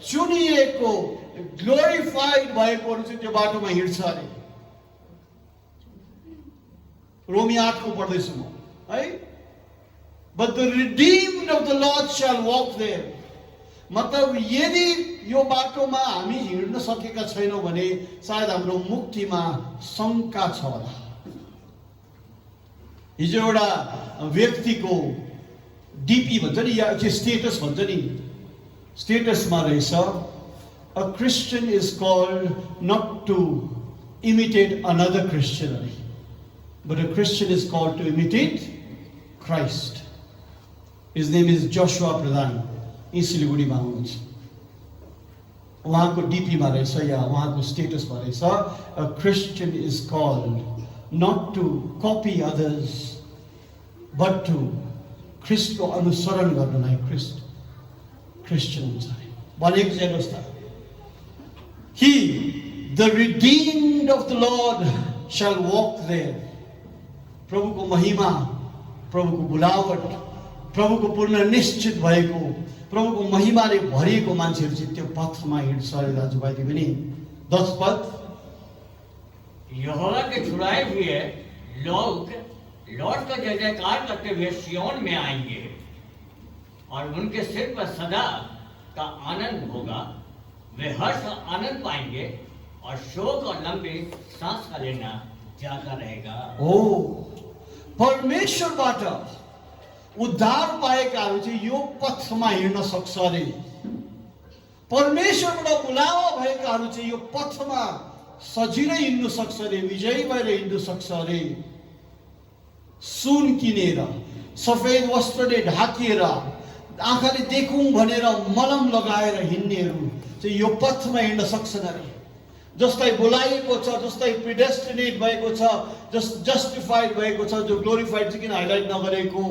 चुनिएको, ग्लोरिफाइड भएकोहरू चाहिँ त्यो बाटोमा हिँड्छ अरे। रोमी 8 को पढ्दैछु म है। But the redeemed of the Lord shall walk there. मतलब यदि यो बाटोमा हामी हिँड्न सकेका छैनौँ भने सायद हाम्रो मुक्तिमा शङ्का छ होला। हिजो एउटा व्यक्तिको डिपी भन्छ नि या स्टेटस भन्छ नि, स्टेटसमा रहेछ, a Christian is called not to imitate another Christian, but a Christian is called to imitate Christ. His name is Joshua Pradhan. यी सिलगढीमा हुनुहुन्छ। उहाँको डिपीमा रहेछ या उहाँको स्टेटसमा रहेछ, a Christian is called not to copy others but to ख्रिस्टको अनुसरण गर्नलाई क्रिस्चियन हुन्छ अरे। भनेको चाहिँ हेर्नुहोस् त, He, the redeemed of the Lord, shall walk there. प्रभुको महिमा, प्रभुको बुलावट, प्रभुको पूर्ण निश्चित भएको, प्रभुको महिमाले भरिएको मान्छेहरू चाहिँ त्यो पथमा हिँड्छ अरे दाजुभाइ दिदी। 10 पद, यहोवा के छुड़ाए हुए लोग लौट कर जय जयकार करते हुए सियोन में आएंगे और उनके सिर पर सदा का आनंद होगा। वे हर्ष और आनंद पाएंगे और शोक और लंबे सांस का लेना जाता रहेगा। ओ परमेश्वरबाट उद्धार पाएकाहरू चाहिँ यो पथमा हिँड्न सक्छ अरे। परमेश्वरबाट बुलावा भएकाहरू चाहिँ यो पथमा सजिलै हिँड्नु सक्छ अरे, विजयी भएर हिँड्नु सक्छ अरे। सुन किनेर, सफेद वस्त्रले ढाकिएर, आँखाले देखौँ भनेर मलम लगाएर हिँड्नेहरू चाहिँ यो पथमा हिँड्न सक्छन् अरे। जसलाई बोलाइएको छ, जसलाई प्रिडेस्टिनेट भएको छ, जस्टिफाइड भएको छ, जो ग्लोरिफाइड चाहिँ किन हाइलाइट नगरेको,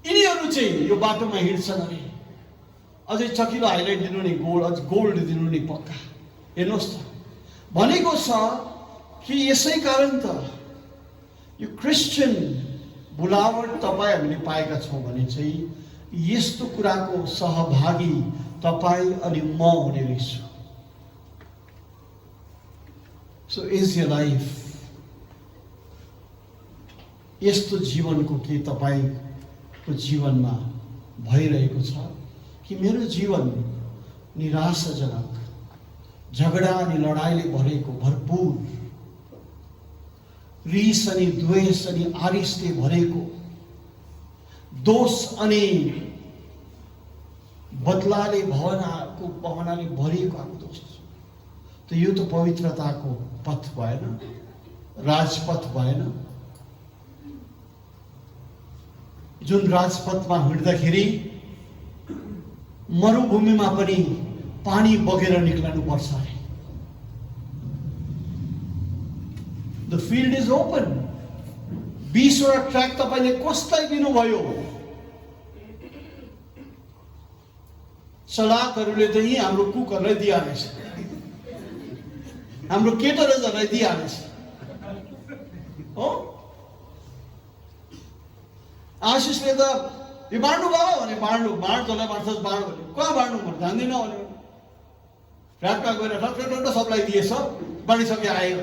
यिनीहरू चाहिँ यो बाटोमा हिँड्छन् अरे। अझै चकिलो हाइलाइट दिनु नि, गोल्ड दिनु नि पक्का। हेर्नुहोस् त, भनेको छ कि यसै कारण त यो क्रिस्चियन बुलावट तपाईँ हामीले पाएका छौँ भने चाहिँ यस्तो कुराको सहभागी तपाईँ अनि म हुने रहेछु। सो इज योर लाइफ यस्तो जीवनको के तपाईँको जीवनमा भइरहेको छ कि मेरो जीवन निराशाजनक, झगडा अनि लडाइँले भरेको, भरपूर रिस अनि द्वेष अनि आरिसले भरेको, दोष अनि बदलाले भावनाले भरिएको आफ्नो दोष, त यो त पवित्रताको पथ भएन, राजपथ भएन। जुन राजपथमा हिँड्दाखेरि मरुभूमिमा पनि पानी बगेर निक्लनु पर्छ अरे। The field is open. 20 वटा ट्र्याक तपाईले कसलाई दिनुभयो? सडाकहरूले त यी हाम्रो कुकहरूलाई दिइहालेछ, हाम्रो केटरजहरूलाई दिइहालेछ हो। आशिषले त यो बाँड्नु बाबा भने बाँड्नु, जसलाई बाँड्छस् बाँड भन्यो, कहाँ बाँड्नु भने जान्दिनँ भन्यो। ट्र्याकमा गएर ठट्ट सबलाई दिएछ, बाँडिसके आयो।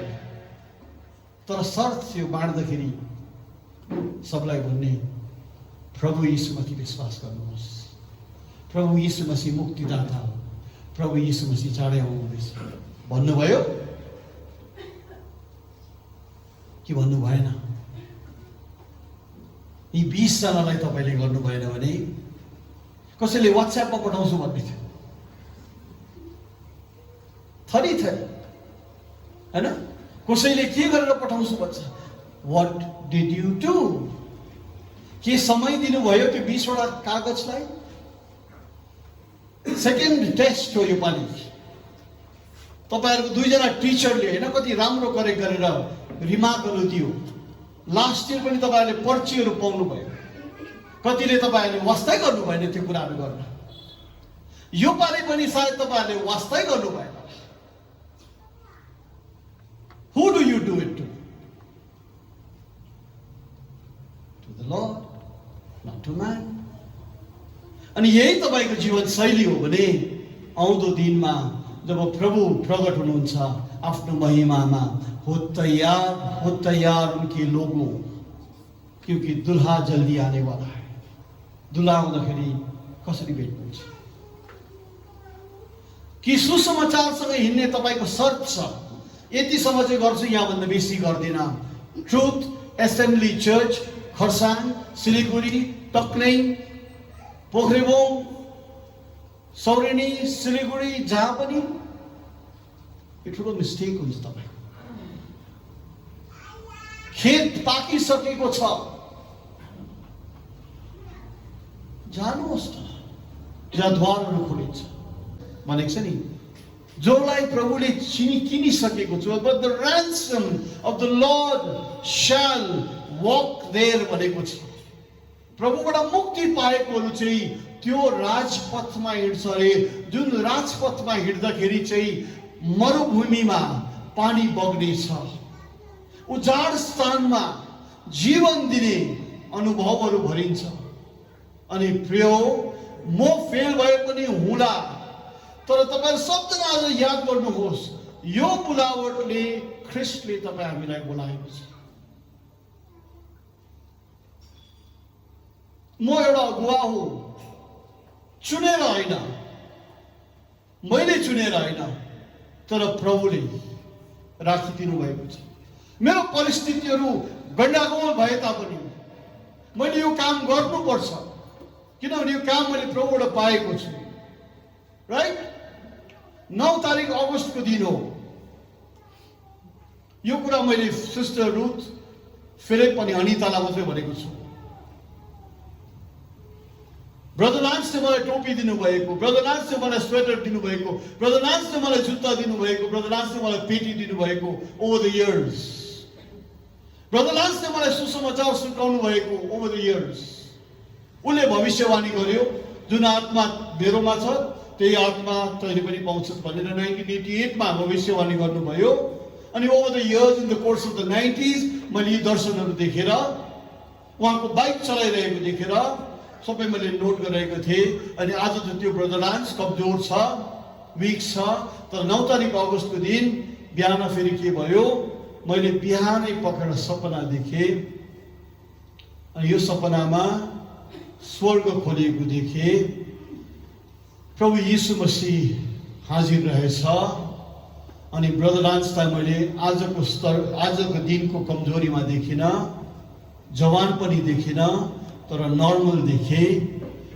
तर शर्त थियो बाँड्दाखेरि सबलाई भन्ने, प्रभु यीशुमाथि विश्वास गर्नुहोस्, प्रभु यीशु मसीह मुक्तिदाता हो, प्रभु यीशु मसीह चाँडै आउनुहुँदैछ भन्नुभयो कि भन्नु भएन? यी 20 जनालाई तपाईँले गर्नु भएन भने कसैले व्हाट्सएपमा पठाउँछु भन्ने थियो, थरी हैन? कसैले के गरेर पठाउँछु भन्छ। What did you do? के समय दिनुभयो त्यो 20 वटा कागजलाई? सेकेन्ड टेस्ट हो यो पालि। तपाईहरुको 2 जना टिचरले हैन कति राम्रो करेक्ट गरेर रिमार्कहरू दियो। लास्ट इयर पनि तपाईहरुले पर्चीहरू पाउनु भयो, कतिले तपाईहरुले वास्तै गर्नु भएन त्यो कुराहरू गर्न। यो पालि पनि सायद तपाईहरुले वास्तै गर्नु भएन। Who do you do it to? To the Lord, not to man. अनि यही तपाईको जीवन शैली हो भने आउँदो दिनमा जब प्रभु प्रकट हुनुहुन्छ आफ्नो महिमामा, हो तैयार उनके लोगों, क्योंकि दुल्हा जल्दी आने वाला है। दुल्हा आउँदाखेरि कसरी भेट्नुहुन्छ? कि सुसमाचारसँग हिँड्ने तपाईको शर्त छ, यतिसम्म चाहिँ गर्छु, यहाँभन्दा बेसी गर्दिन। Truth assembly church Kurseong, Siliguri, Taknai, Pokhrebung, Saureni, Siliguri, जहाँ पनि यो ठुलो मिस्टेक हुन्छ। तपाईँ खेत पाकिसकेको छ, जानुहोस् त, जहाँ द्वारहरू खोलिन्छ भनेको छ नि। जसलाई प्रभुले किनिसकेको छ। But the ransom of the Lord shall walk there भनेको छ। प्रभुबाट मुक्ति पाएकोहरू चाहिँ त्यो राजपथमा हिँड्छ अरे, जुन राजपथमा हिँड्दाखेरि चाहिँ मरुभूमिमा पानी बग्नेछ, उजाड स्थानमा जीवन दिने अनुभवहरू भरिन्छ। अनि प्रिय, म फेल भए पनि हुँला, तर तपाईहरु सबजना आज याद गर्नुहोस्, यो बोलावटले ख्रीष्टले तपाईँ हामीलाई बोलाएको छ। म एउटा अगुवा हो, चुनेर होइन, मैले चुनेर होइन, तर प्रभुले राखिदिनु भएको छ। मेरो परिस्थितिहरू गण्डगोल भए तापनि मैले यो काम गर्नुपर्छ, किनभने यो काम मैले प्रभुबाट पाएको छु। राइट? 9 तारिक अगस्तको दिन हो। यो कुरा मैले सिस्टर रुथ फिलिप अनि अनितालाई मात्रै भनेको छु। ब्रदर लान्सले मलाई टोपी दिनुभएको, ब्रदर लान्सले मलाई स्वेटर दिनुभएको, ब्रदर लान्सले मलाई जुत्ता दिनुभएको, ब्रदर लान्सले मलाई पेटी दिनुभएको ओभर द इयर्स। ब्रदर लान्सले मलाई सुसमाचार सुनाउनु भएको ओभर द इयर्स। उनले भविष्यवाणी गर्यो, जुन आत्मा मेरोमा छ त्यही आत्मा तैँले पनि पाउँछस् भनेर 1988 मा भविष्यवाणी गर्नुभयो। अनि over the years, in the course of the 90s मैले यी दर्शनहरू देखेर, उहाँको बाइक चलाइरहेको देखेर सबै मैले नोट गरेको थिएँ। अनि आज त त्यो ब्रदर लान्स कमजोर छ, विक छ, तर 9 तारिक अगस्तको दिन बिहान फेरि के भयो, मैले बिहानै पखेर सपना देखेँ। अनि यो सपनामा स्वर्ग खोलिएको देखेँ, प्रभु यीशु मसीह हाजिर रहेछ। अनि ब्रदर लान्सलाई मैले आजको दिनको कमजोरीमा देखिनँ, जवान पनि देखिनँ, तर नर्मल देखेँ।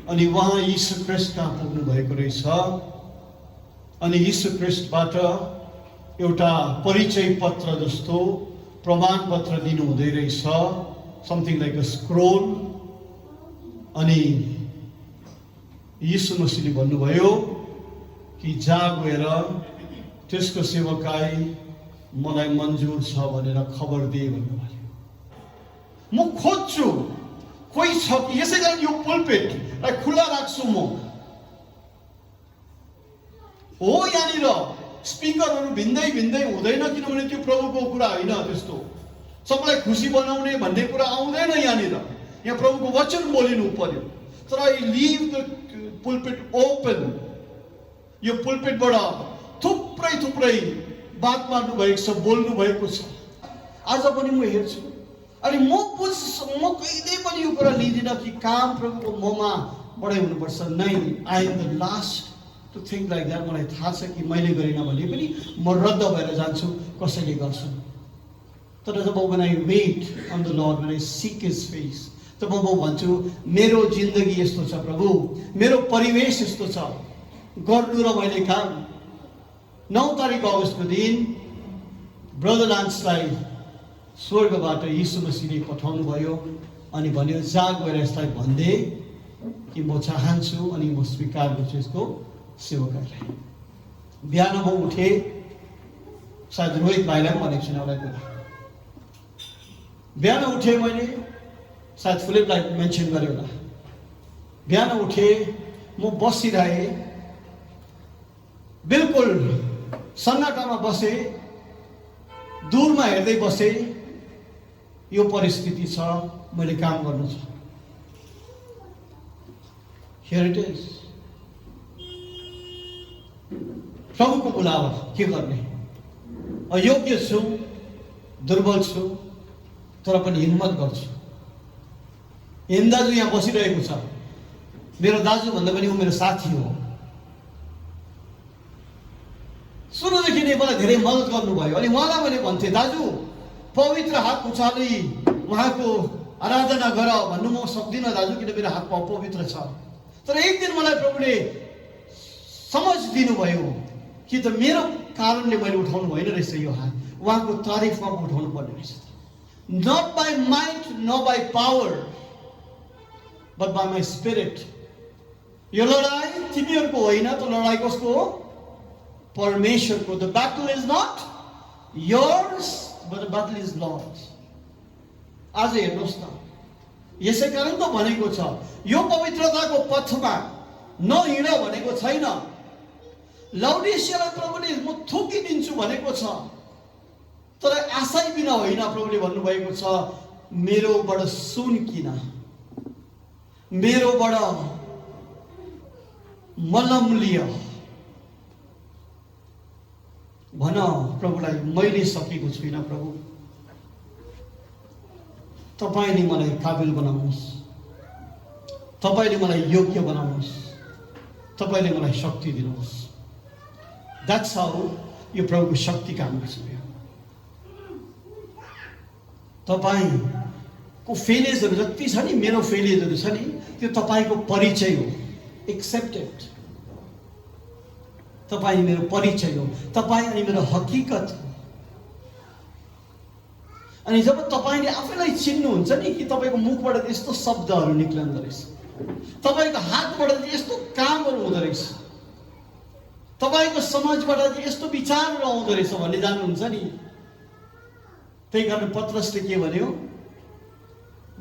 अनि उहाँ यीशु ख्रीष्ट कहाँ पुग्नु भएको रहेछ। अनि यीशु ख्रीष्टबाट एउटा परिचय पत्र जस्तो प्रमाण पत्र दिनु हुँदै रहेछ, समथिङ लाइक अ स्क्रोल। अनि यीशु मसीहले भन्नुभयो कि जा गएर त्यसको सेवकाई मलाई मन्जुर छ भनेर खबर दिए भन्नुभयो। म खोज्छु कोही छ कि, यसै कारण यो पुल्पिटलाई खुला राख्छु म। हो, यहाँनिर स्पिकरहरू भिन्दै भिन्दै हुँदैन, किनभने त्यो प्रभुको कुरा होइन। त्यस्तो सबैलाई खुसी बनाउने भन्ने कुरा आउँदैन यहाँनिर। यहाँ प्रभुको वचन बोलिनु पर्यो। तर आई लिभ द पुल्पिट ओपन। यो पुल्पिटबाट थुप्रै बात मार्नु भएको छ, बोल्नु भएको छ। आज पनि म हेर्छु, अनि म कहिले पनि यो कुरा लिँदिनँ कि काम प्रभुको ममा बढाइ हुनुपर्छ। नै, I am the last to think like that. मलाई थाहा छ कि मैले गरिनँ भने पनि म रद्द भएर जान्छु, कसैले गर्छु। तर जब when I wait on the Lord, when I seek His face, तब म भन्छु मेरो जिन्दगी यस्तो छ प्रभु, मेरो परिवेश यस्तो छ, गर्नु र मैले काम। 9 तारिक अगस्तको दिन ब्रदर लान्सलाई स्वर्गबाट यीशु मसीहले पठाउनु भयो। अनि भन्यो जा गएर यसलाई भन्दे कि म चाहन्छु अनि म स्वीकार गर्छु यसको सेवकाईलाई। बिहान म उठेँ, सायद रोहित भाइलाई पनि भनेको छैन एउटा कुरा। बिहान उठेँ मैले, सायद फिलिपलाई मेन्सन गरेँ होला। बिहान उठेँ, म बसिरहेँ, बिल्कुल सन्नाटामा बसेँ, दूरमा हेर्दै बसेँ। यो परिस्थिति छ, मैले काम गर्नु छ। हियर इट इज, प्रभुको बोलावा। के गर्ने? अयोग्य छु, दुर्बल छु, तर पनि हिम्मत गर्छु। हेम दाजु यहाँ बसिरहेको छ, मेरो दाजु भन्दा पनि ऊ मेरो साथी हो। सुरुदेखि नै मलाई धेरै मद्दत गर्नुभयो। अनि उहाँलाई मैले भन्थेँ, दाजु पवित्र हात उचाली उहाँको आराधना गर भन्नु म सक्दिनँ दाजु, किन मेरो हात अपवित्र छ। तर एक दिन मलाई प्रभुले समझ दिनुभयो कि त मेरो कारणले मैले उठाउनु भएन रहेछ यो हात, उहाँको तारिफमा उठाउनु पर्ने रहेछ। Not by might, not by power, but by my spirit. यो लडाई तिमीहरूको होइन, त लडाई कसको हो? परमेश्वरको. The battle is not yours but the battle is Lord's. आज हेर्नुहोस् न, यसै कारण त भनेको छ यो पवित्रताको पथमा नहिँड भनेको छैन. लाउडिसियालाई प्रभुले म थुकिदिन्छु भनेको छ, तर आशै बिना होइन. प्रभुले भन्नुभएको छ मेरोबाट सुन किन, मेरोबाट मलम लिय, भन प्रभुलाई मैले सकेको छुइनँ. प्रभु तपाईँले मलाई काबिल बनाउनुहोस्, तपाईँले मलाई योग्य बनाउनुहोस्, तपाईँले मलाई शक्ति दिनुहोस्. द्याट्स हाउ यो प्रभुको शक्ति काम गर्छ. तपाईँको फेलियर्सहरू जति छ नि, मेरो फेलियर्सहरू छ नि, त्यो तपाईँको परिचय हो. एक्सेप्टेड. तपाईँ मेरो परिचय हो, तपाईँ अनि मेरो हकीकत हो. अनि जब तपाईँले आफैलाई चिन्नुहुन्छ नि कि तपाईँको मुखबाट यस्तो शब्दहरू निक्लँदो रहेछ, तपाईँको हातबाट यस्तो कामहरू हुँदो रहेछ, तपाईँको समाजबाट यस्तो विचारहरू आउँदो रहेछ भन्ने जान्नुहुन्छ नि. त्यही कारण पत्रसले के भन्यो?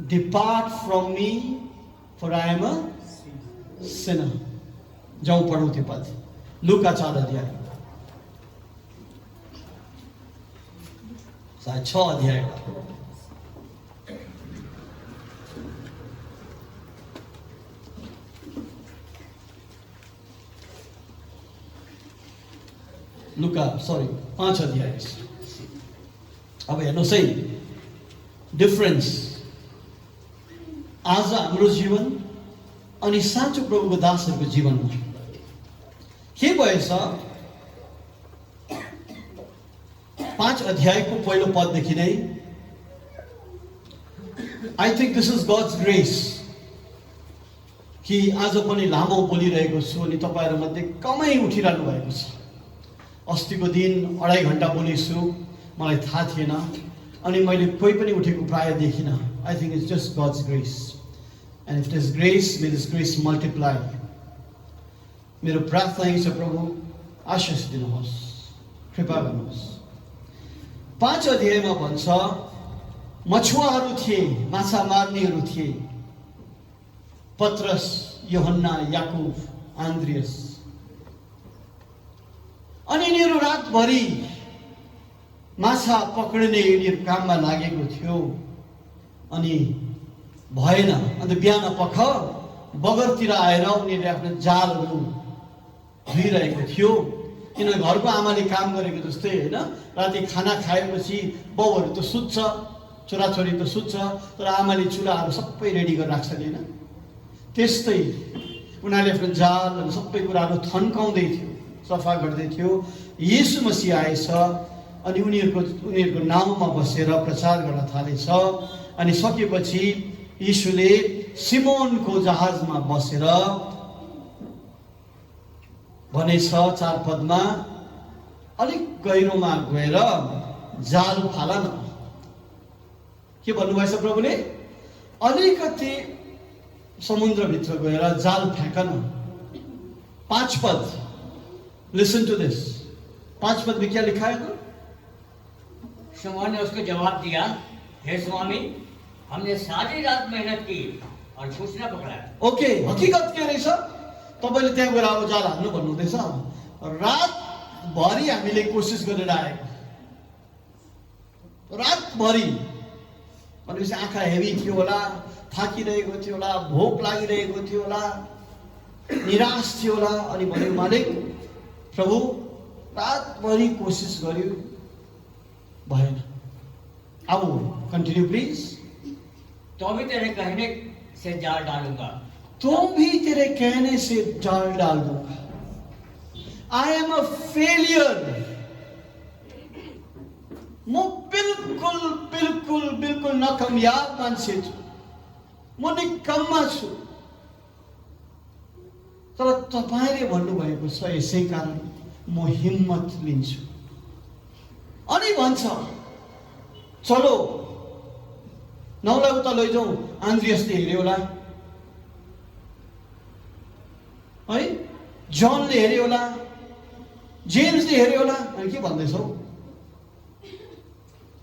Depart from me for I am a sinner. जाउँ पढौँ त्यो पद, लुका 4 अध्याय, सायद 6 अध्याय. लुका 5 अध्याय. अब हेर्नुहोस् है डिफरेन्स आज हाम्रो जीवन अनि साँचो प्रभुको दासहरूको जीवनमा के भएछ. 5 अध्यायको पहिलो पददेखि नै I think this is gods grace कि आज पनि लामो बोलिरहेको छु अनि तपाईँहरूमध्ये कमै उठिरहनु भएको छ. अस्तिको दिन 2.5 घन्टा बोलेछु, मलाई थाहा थिएन अनि मैले कोही पनि उठेको प्राय देखिनँ. I think it's just gods grace. And if it is grace, may this grace multiply. मेरो प्रार्थना यही छ, प्रभु आशिष दिनुहोस्, कृपा गर्नुहोस्. 5 अध्यायमा भन्छ मछुवाहरू थिए, माछा मार्नेहरू थिए, पत्रस, यूहन्ना, याकुब, आन्द्रियस. अनि यिनीहरू रातभरि माछा पक्रिने यिनीहरू काममा लागेको थियो अनि भएन. अन्त बिहान पख बगरतिर आएर उनीहरूले आफ्नो जालहरू धुइरहेको थियो. किन घरको आमाले काम गरेको जस्तै होइन. राति खाना खाएपछि बाउहरू त सुत्छ, छोराछोरी त सुत्छ, तर आमाले चुलाहरू सबै रेडी गरेर राख्छ नि होइन. त्यस्तै उनीहरूले आफ्नो जाल अनि सबै कुराहरू थन्काउँदै थियो, सफा गर्दै थियो. येशू मसीह आएछ अनि उनीहरूको नाउँमा बसेर प्रचार गर्न थालेछ. अनि सकेपछि यीशुले सिमोनको जहाजमा बसेर भनेछ 4 पदमा, अलिक गहिरोमा गएर जाल फाला न. के भन्नुभएछ प्रभुले? अलिकति समुद्रभित्र गएर जाल फ्याँक न. 5 पद, लिसन टू दिस. 5 पद में क्या लिखा है? शमौन ने उसको जवाब दिया, हे स्वामी, हमने सारी रात मेहनत की और कुछ न पकड़ा. ओके, हकीकत के रहेछ? तपाईले त्यहाँ गएर अब जाल हान्नु भन्नुहुँदैछ. रातभरि हामीले कोसिस गरेर आएको, रातभरि भनेपछि आँखा हेभी थियो होला, थाकिरहेको थियो होला, भोक लागिरहेको थियो होला, निराश थियो होला. अनि भन्यो मालिक, प्रभु रातभरि कोसिस गर्यो, भएन. अब कन्टिन्यू प्लिज. तो भी तेरे कहने से जाल डालूंगा, तुम भी तेरे कहने से जाल डाल दूंगा. I am a failure. म बिल्कुल बिल्कुल बिल्कुल नकामयाब मान्छे छु, म निकम्मा छु. तर तपाईँले भन्नुभएको छ, यसै कारण म हिम्मत लिन्छु. अनि भन्छ, चलो नौलाई उता लैजाउँ. आन्द्रियसले हेऱ्यो होला है, जनले हेऱ्यो होला, जेम्सले हेऱ्यो होला अनि के भन्दैछौ?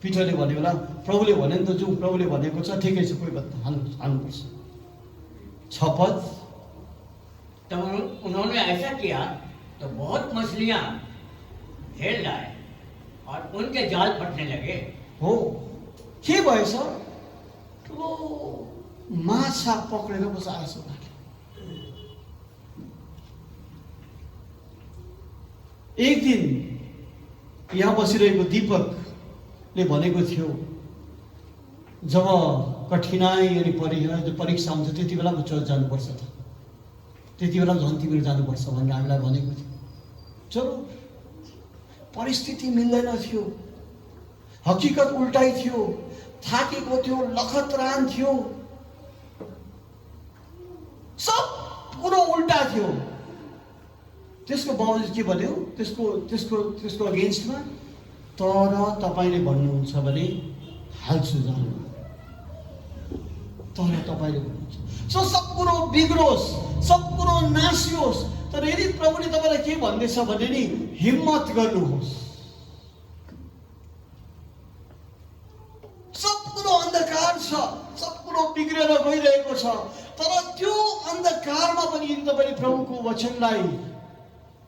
पिटरले भन्यो होला प्रभुले भने नि त जाउँ, प्रभुले भनेको छ, ठिकै छ, कोही बात हाल्नुपर्छ। 6 पद। तो उन्होंने ऐसा किया तो बहुत मछलियां घेर लाए और उनके जाल फटने लगे। हो के भएछ? ठुलो माछा पक्रेर बसाएछ उनीहरूले। एक दिन यहाँ बसिरहेको दीपकले भनेको थियो जब कठिनाई अनि परीक्षा हुन्छ त्यति बेला म चर्च जानुपर्छ त, त्यति बेला झन् तिमीहरू जानुपर्छ भनेर हामीलाई भनेको थियो। चलो परिस्थिति मिल्दैन थियो, हकीकत उल्टाइ थियो, थाकेको थियो, लखतरान थियो, सब कुरो उल्टा थियो। त्यसको बावजुद के भन्यो? त्यसको अगेन्स्टमा तर तपाईँले भन्नुहुन्छ भने हाल्छु जानु, तर तपाईँले भन्नुहुन्छ। सो सब कुरो बिग्रोस्, सब कुरो नासियोस्, तर यदि प्रभुले तपाईँलाई के भन्दैछ भने नि हिम्मत गर्नुहोस्। सब कुरो अन्धकार छ, सब कुरो बिग्रेर गइरहेको छ, तर त्यो अन्धकारमा पनि यदि तपाईँले प्रभुको वचनलाई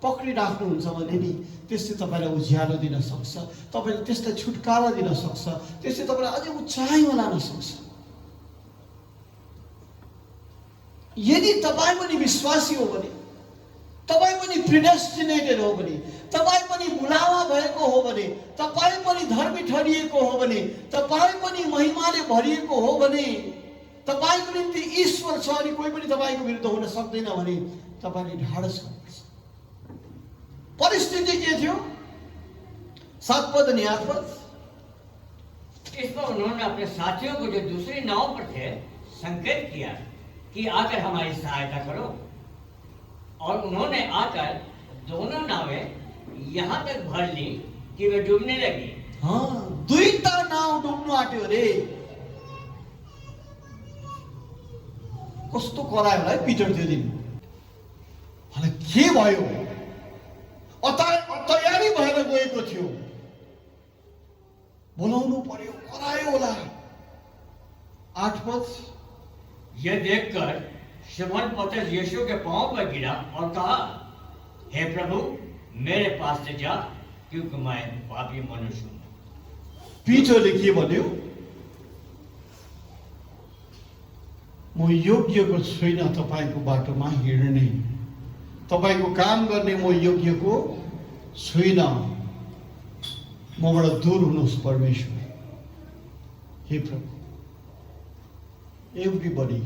पक्रिराख्नुहुन्छ भने नि त्यसले तपाईँलाई उज्यालो दिन सक्छ, तपाईँले त्यसलाई छुटकारा दिन सक्छ, त्यसले तपाईँलाई अझै उचाइमा लान सक्छ। यदि तपाईँ पनि विश्वासी हो भने, तपाईँ पनि प्रिडेस्टिनेटेड हो भने, तपाईँ पनि बुलावा भएको हो भने, तपाईँ पनि धर्मी ठहरिएको हो भने, तपाईँ पनि महिमाले भरिएको हो भने, तपाईँको निम्ति ईश्वर छ अनि कोही पनि तपाईँको विरुद्ध हुन सक्दैन भने तपाईँले ढाडस गर्नुपर्छ। परिस्थिति के थियो? 7 पद अनि 8 पद। इस पर उन्होंने अपने साथियों को जो दूसरी नाव पर थे संकेत किया कि आकर हमारी सहायता करो, और उन्होंने आकर दोनों नावें यहाँ तक भर ली कि वे डूबने लगी। हाँ, दुईटा नाव डुब्नु आट्यो रे। कस्तो करायो होला है पिटर त्यो दिन। अनि के भयो? तयारी भएर गएको थियो, बोलाउनु पर्यो, करायो होला। 8 पद। यह देखकर शमौन पतरस यीशु के पांव पर गिरा और कहा, हे प्रभु मेरे पास से जा, क्योंकि मैं पापी मनुष्य हूं। पिटरले के भन्यो? म योग्यको छैन तपाईँको बाटोमा हिँड्ने, तपाईँको काम गर्ने म योग्यको छुइन, मबाट दूर हुनुहोस् परमेश्वर। हे प्रभु, एभ्रीबडी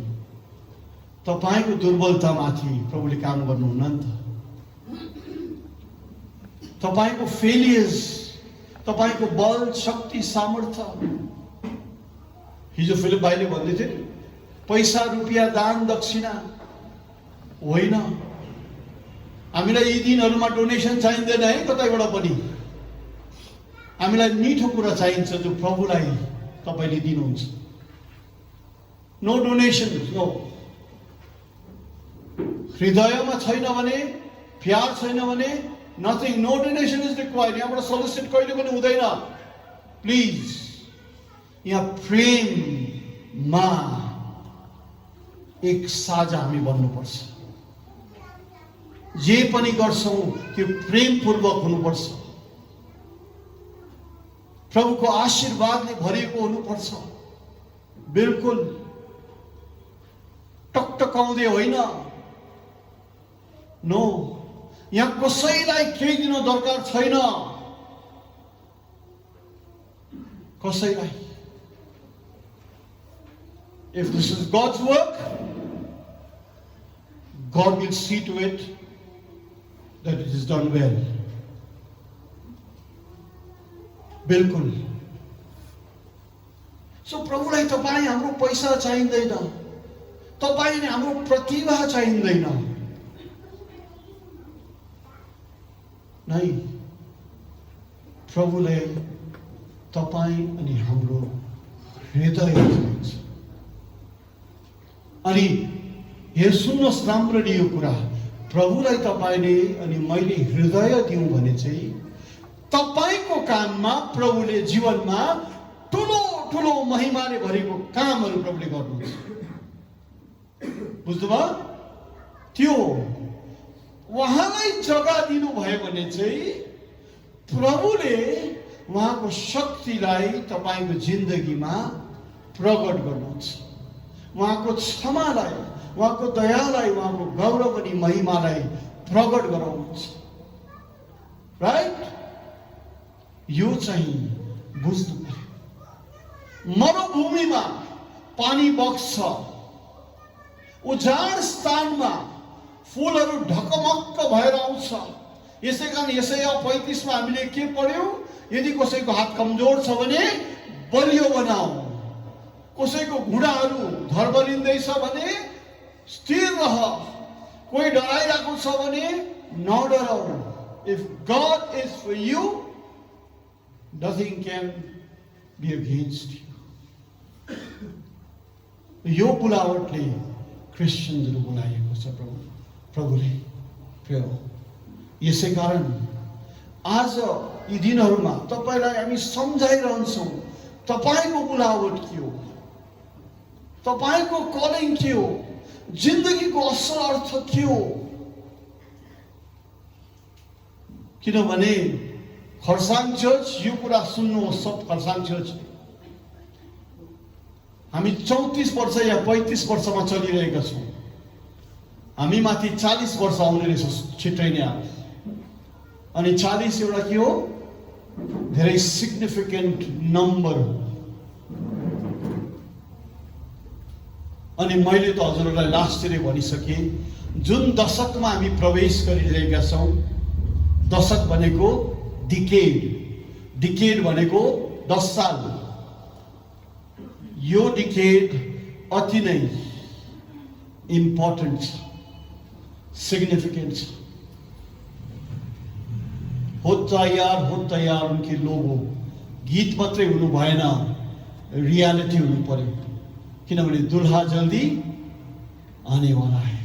तपाईँको दुर्बलतामाथि प्रभुले काम गर्नुहुन्न नि त। तपाईँको फेलियर्स, तपाईँको बल, शक्ति, सामर्थ्य। हिजो फिलिप भाइले भन्दै थियो नि, पैसा रुपियाँ दान दक्षिणा होइन, हामीलाई यी दिनहरूमा डोनेसन चाहिँदैन है कतैबाट पनि। हामीलाई मिठो कुरा चाहिन्छ जो प्रभुलाई तपाईँले दिनुहुन्छ। No donation, no. हृदयमा छैन भने, प्यार छैन भने nothing, no donation is required. यहाँबाट सोलिसिट कहिले पनि हुँदैन। प्लिज, यहाँ प्रेममा एक साझा हामी बन्नुपर्छ। जे पनि गर्छौँ त्यो प्रेमपूर्वक हुनुपर्छ, प्रभुको आशीर्वादले भरिएको हुनुपर्छ। बिल्कुल टकटकाउँदै होइन। नो, यहाँ कसैलाई केही दिनु दरकार छैन, कसैलाई। If this is God's work, God will see to it that it is done well. बिल्कुल। सो प्रभुलाई तपाईँ हाम्रो पैसा चाहिँदैन, तपाईँले हाम्रो प्रतिभा चाहिँदैन। नै, प्रभुले तपाईँ अनि हाम्रो हृदय चाहिन्छ। अनि हेर सुन्नुहोस् राम्ररी यो कुरा, प्रभुलाई तपाईँले अनि मैले हृदय दिउँ भने चाहिँ तपाईँको काममा प्रभुले जीवनमा ठुलो ठुलो महिमाले भरेको कामहरू प्रभुले गर्नुहुन्छ। बुझ्नुभयो? त्यो उहाँलाई जग्गा दिनुभयो भने चाहिँ प्रभुले उहाँको शक्तिलाई तपाईँको जिन्दगीमा प्रकट गर्नुहुन्छ। उहाँको क्षमालाई, उहाँको दयालाई, उहाँको गौरव अनि महिमालाई प्रकट गराउनुहुन्छ। राइट? यो चाहिँ बुझ्नु पर्यो। मरुभूमिमा पानी बग्छ, उजाड स्थानमा फुलहरू ढकमक्क भएर आउँछ। यसै कारण यशाया 35 मा हामीले के पढ्यौं? यदि कसैको हात कमजोर छ भने बलियो बनाऊ, कसैको घुँडाहरू धर्मलिँदैछ भने स्थिर रह, कोही डराइरहेको छ भने नडराऊ। If God is for you, nothing can be against you. यो बोलावटले क्रिस्चियनहरू बोलाइएको छ प्रभुले। यसै कारण आज यी दिनहरूमा तपाईलाई हामी सम्झाइरहन्छौँ, तपाईको बोलावट के हो, तपाईको कलिङ के हो, जिन्दगीको असल अर्थ के हो। किनभने खरसाङ चर्च, यो कुरा सुन्नुहोस् सब खरसाङ चर्च, हामी 34 वर्ष या 35 वर्षमा चलिरहेका छौँ। हामी माथि 40 वर्ष आउने रहेछ छिट्टै नै आयो। अनि 40 एउटा के हो? धेरै सिग्निफिकेन्ट नम्बर हो। अनि मैले त हजुरहरूलाई लास्टतिर भनिसके, जुन दशकमा हामी प्रवेश गरिरहेका छौँ, दशक भनेको डिकेड, डिकेड भनेको 10 साल। यो डिकेड अति नै इम्पोर्टेन्ट छ, सिग्निफिकेन्ट छ। हो तयार उनके लोगो गीत मात्रै हुनु भएन, रियालिटी हुनु पर्यो। किनभने दुल्हा जल्दी आने वाला है।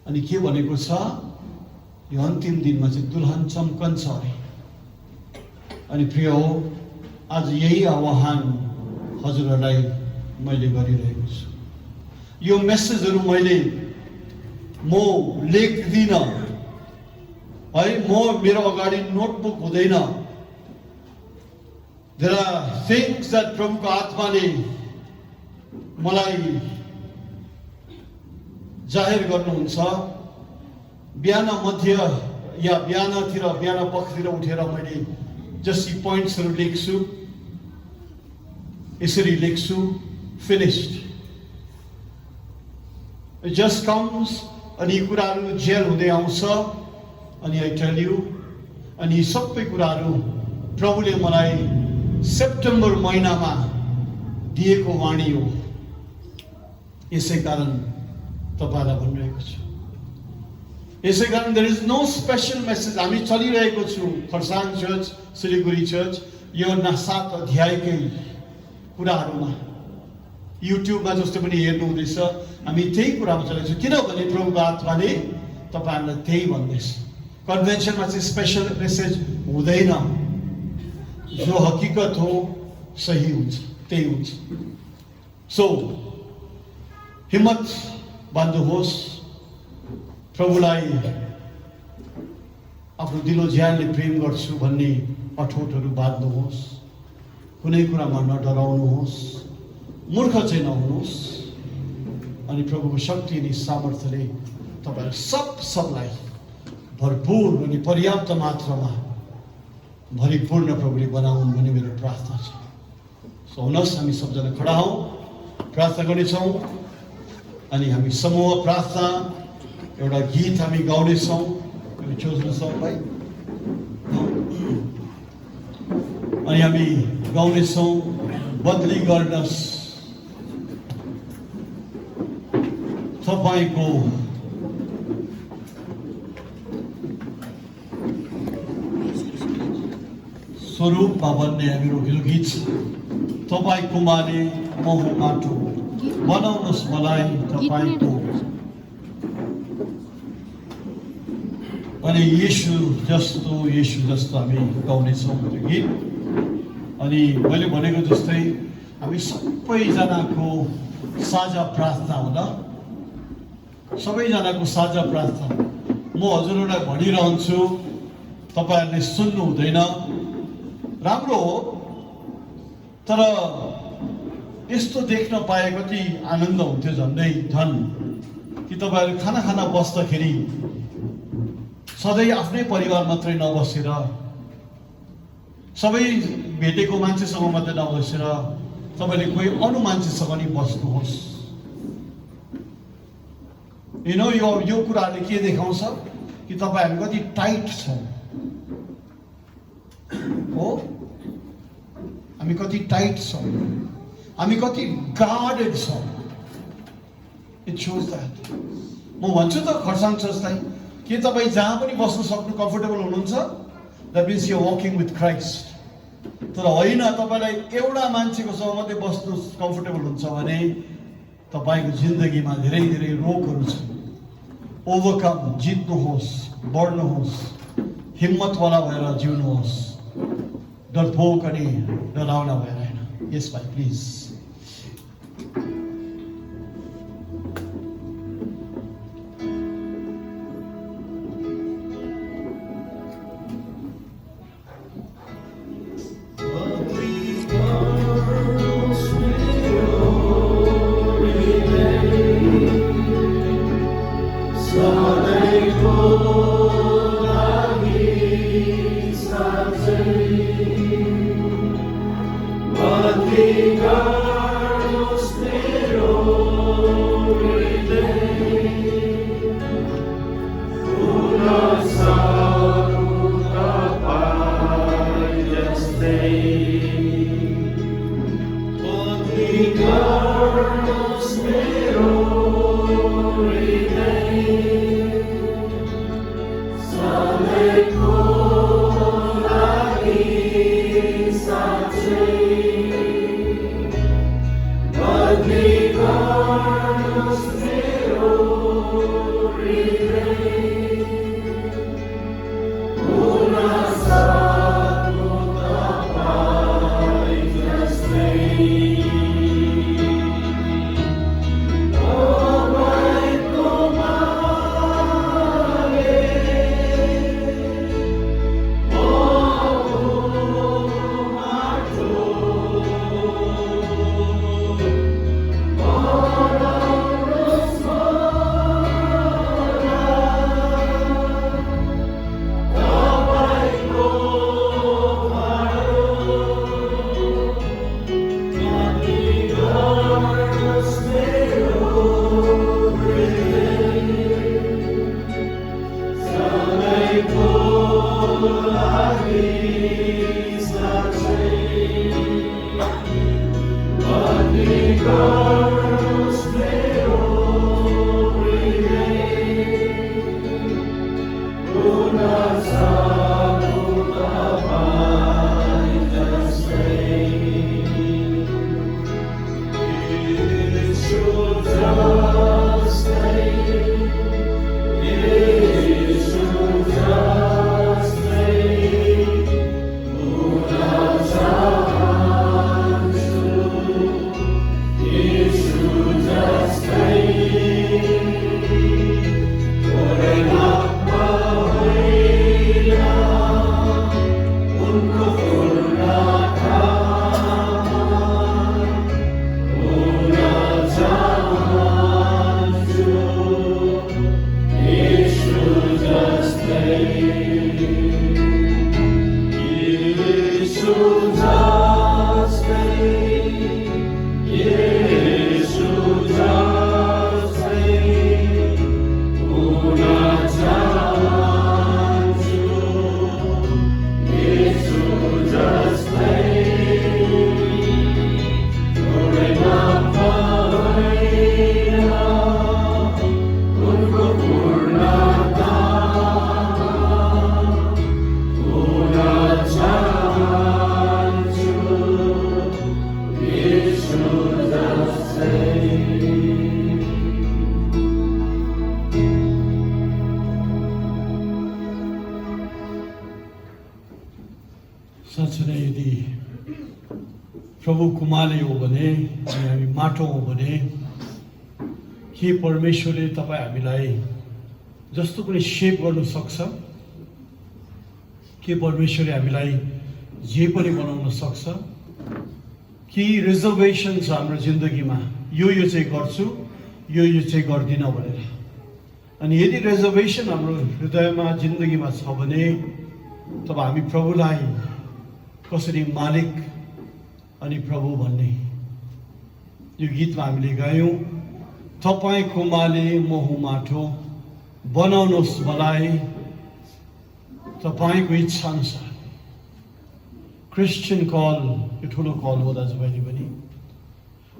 अनि के भनेको छ? यो अन्तिम दिनमा चाहिँ दुल्हन चम्कन्छ अरे। अनि प्रिय हो, आज यही आह्वान हजुरहरूलाई मैले गरिरहेको छु। यो मेसेजहरू मैले म लेख्दिनँ है, मेरो अगाडि नोटबुक हुँदैन। देयर आर थिङ्स दैट प्रभुको आत्माले मलाई जाहेर गर्नुहुन्छ। बिहान मध्य या बिहान पखतिर उठेर मैले जस्ती पोइन्ट्सहरू लेख्छु, यसरी लेख्छु, फिनिश्ड, जस्ट कम्स। अनि यी कुराहरू जेल हुँदै आउँछ। अनि आई टेल यू, अनि यी सबै कुराहरू प्रभुले मलाई सेप्टेम्बर महिनामा दिएको वाणी हो। यसै कारण तपाईँलाई भनिरहेको छु। यसै कारण there is no special message. हामी चलिरहेको छौँ खरसाङ चर्च, सिलिगुडी चर्च, यो 7 अध्यायकै कुराहरूमा। युट्युबमा जस्तो पनि हेर्नु हुँदैछ, हामी त्यही कुरामा चलेको छौँ। किनभने प्रभुको आत्माले तपाईँहरूलाई त्यही भन्दैछ। कन्भेन्सनमा चाहिँ स्पेशल मेसेज हुँदैन, जो हकीकत हो सही हुन्छ त्यही हुन्छ। सो हिम्मत बाँध्नुहोस्, प्रभुलाई आफ्नो दिलो ज्यानले प्रेम गर्छु भन्ने अठोटहरू बाँध्नुहोस्। कुनै कुरामा नडराउनुहोस्, मूर्ख चाहिँ नहुनुहोस्। अनि प्रभुको शक्ति अनि सामर्थ्यले तपाईँहरू सबलाई भरपूर अनि पर्याप्त मात्रामा भरिपूर्ण प्रभुले बनाउन् भन्ने मेरो प्रार्थना छ। सो हुनुहोस्, हामी सबजना खडा हौँ, प्रार्थना गर्नेछौँ। अनि हामी समूह प्रार्थना एउटा गीत हामी गाउनेछौँ। चोज्नुहोस् भाइ। अनि हामी गाउनेछौँ, बदली गर्नुहोस् तपाईँको स्वरूपमा बन्ने मेरो गीत छ। तपाईँको माने मोह माटो बनाउनुहोस् मलाई, तपाईँको अनि येशू जस्तो हामी गाउनेछौँ त्यो गीत। अनि मैले भनेको जस्तै हामी सबैजनाको साझा प्रार्थना होला, सबैजनाको साझा प्रार्थना। म हजुरहरूलाई भनिरहन्छु, तपाईँहरूले सुन्नु हुँदैन, राम्रो हो, तर यस्तो देख्न पाए कति आनन्द हुन्थ्यो झन्डै झन् कि तपाईँहरू खाना खाना बस्दाखेरि सधैँ आफ्नै परिवार मात्रै नबसेर, सबै भेटेको मान्छेसँग मात्रै नबसेर तपाईँले कोही अरू मान्छेसँग नि बस्नुहोस्। यो कुराहरूले के देखाउँछ कि तपाईँहरू कति टाइट छौँ हो, हामी कति टाइट छौँ, हामी कति गार्डेड छौँ। It shows that. म भन्छु त खरसाङ चर्चलाई, के तपाईँ जहाँ पनि बस्नु सक्नु कम्फर्टेबल हुनुहुन्छ? That means you walking with Christ. तर होइन, तपाईँलाई एउटा मान्छेको सँग मात्रै बस्नु कम्फर्टेबल हुन्छ भने तपाईँको जिन्दगीमा धेरै धेरै रोगहरू छ। ओभरकम, जित्नुहोस्, बढ्नुहोस्, हिम्मतवाला भएर जिउनुहोस्, डरपोक अनि डराउना भएर होइन। यस भाइ प्लिज। साँच्चै नै यदि प्रभु कुमाले हो भने अनि हामी माटो हो भने के परमेश्वरले तपाईँ हामीलाई जस्तो पनि सेभ गर्न सक्छ? के परमेश्वरले हामीलाई जे पनि बनाउन सक्छ? कि रिजर्भेसन छ हाम्रो जिन्दगीमा, यो चाहिँ गर्छु, यो चाहिँ गर्दिनँ भनेर? अनि यदि रिजर्भेसन हाम्रो हृदयमा जिन्दगीमा छ भने तब हामी प्रभुलाई कसरी मालिक अनि प्रभु भन्ने यो गीतमा हामीले गायौँ, तपाईँ कुमाले म हुँ माटो, बनाउनुहोस् मलाई तपाईँको इच्छा अनुसार। क्रिस्चियन कल यो ठुलो कल हो दाजुभाइले पनि।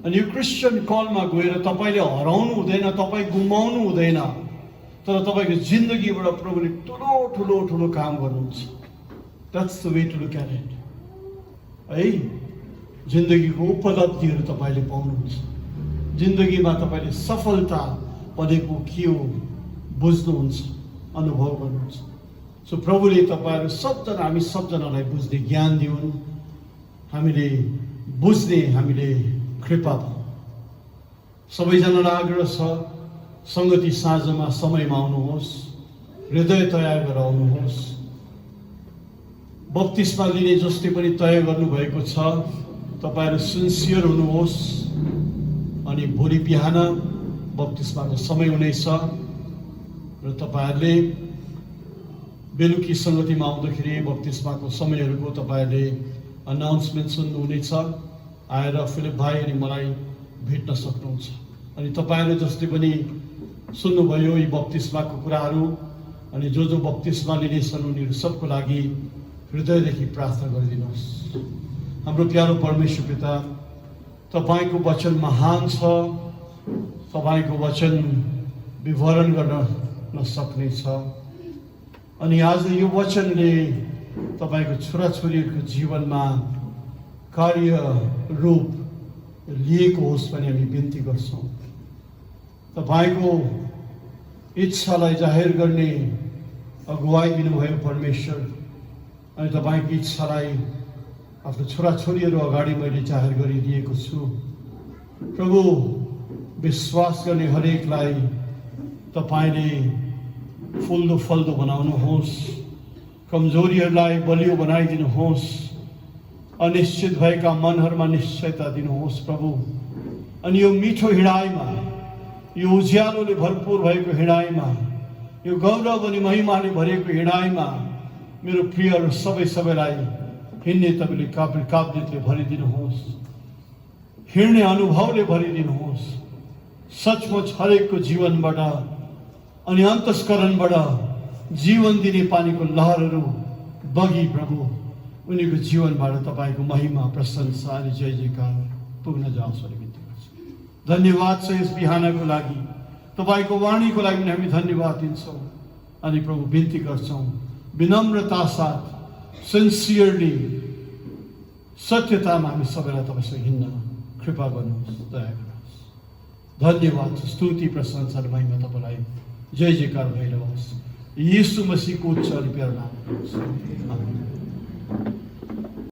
अनि यो क्रिस्चियन कलमा गएर तपाईँले हराउनु हुँदैन, तपाईँ गुमाउनु हुँदैन, तर तपाईँको जिन्दगीबाट प्रभुले ठुलो ठुलो ठुलो काम गर्नुहुन्छ। That's the way to look at it है। जिन्दगीको उपलब्धिहरू तपाईँले पाउनुहुन्छ, जिन्दगीमा तपाईँले सफलता भनेको के हो बुझ्नुहुन्छ, अनुभव गर्नुहुन्छ। सो प्रभुले तपाईँहरू सबजना, हामी सबजनालाई बुझ्ने ज्ञान दिउन्, हामीले बुझ्ने हामीले कृपा पाऊँ। सबैजनालाई आग्रह छ, सङ्गति साँझमा समयमा आउनुहोस्, हृदय तयार गरेर आउनुहोस्। बप्तिस्मा लिने जसले पनि तय गर्नुभएको छ तपाईँहरू सिन्सियर हुनुहोस्। अनि भोलि बिहान बप्तिस्माको समय हुनेछ र तपाईँहरूले बेलुकी सङ्गतिमा आउँदाखेरि बप्तिस्माको समयहरूको तपाईँहरूले अनाउन्समेन्ट सुन्नुहुनेछ। आएर फिलिप भाइ अनि मलाई भेट्न सक्नुहुन्छ। अनि तपाईँहरूले जसले पनि सुन्नुभयो यी बप्तिस्माको कुराहरू, अनि जो बप्तिस्मा लिनेछन् उनीहरू सबको लागि हृदयदेखि प्रार्थना गरिदिनुहोस्। हाम्रो प्यारो परमेश्वर पिता, तपाईँको वचन महान छ, तपाईँको वचन विवरण गर्न नसक्ने छ। अनि आज यो वचनले तपाईँको छोराछोरीहरूको जीवनमा कार्य रूप लिएको होस् भने हामी बिन्ती गर्छौँ। तपाईँको इच्छालाई जाहेर गर्ने अगुवाई दिनुभयो परमेश्वर, अनि तपाईँको इच्छालाई आफ्नो छोराछोरीहरू अगाडि मैले जाहेर गरिदिएको छु। प्रभु, विश्वास गर्ने हरेकलाई तपाईँले फुल्दो फल्दो बनाउनुहोस्, कमजोरीहरूलाई बलियो बनाइदिनुहोस्, अनिश्चित भएका मनहरूमा निश्चयता दिनुहोस् प्रभु। अनि यो मिठो हिँडाइमा, यो उज्यालोले भरपुर भएको हिँडाइमा, यो गौरव अनि महिमाले भरिएको हिँडाइमा मेरो प्रियहरू सबैलाई हिँड्ने तपाईँले काबिलियतले भरिदिनुहोस्, हिँड्ने अनुभवले भरिदिनुहोस्। सचमुच हरेकको जीवनबाट अनि अन्तस्करणबाट जीवन दिने पानीको लहरहरू बगी प्रभु, उनीको जीवनबाट तपाईँको महिमा, प्रशंसा अनि जय जयकार पुग्न जाओस् भन्ने बिन्ती गर्छु। धन्यवाद छ यस बिहानको लागि, तपाईँको वाणीको लागि पनि हामी धन्यवाद दिन्छौँ। अनि प्रभु बिन्ती गर्छौँ विनम्रता साथ, सिन्सियरली, सत्यतामा हामी सबैलाई तपाईँसँग हिँड्न कृपा गर्नुहोस्, दया गर्नुहोस्। धन्यवाद, स्तुति, प्रशंसा र महिमा तपाईँलाई, जय जयकार भइरहोस्। यीशु मसीहको उच्च अनि प्यारो नाममा। आमेन।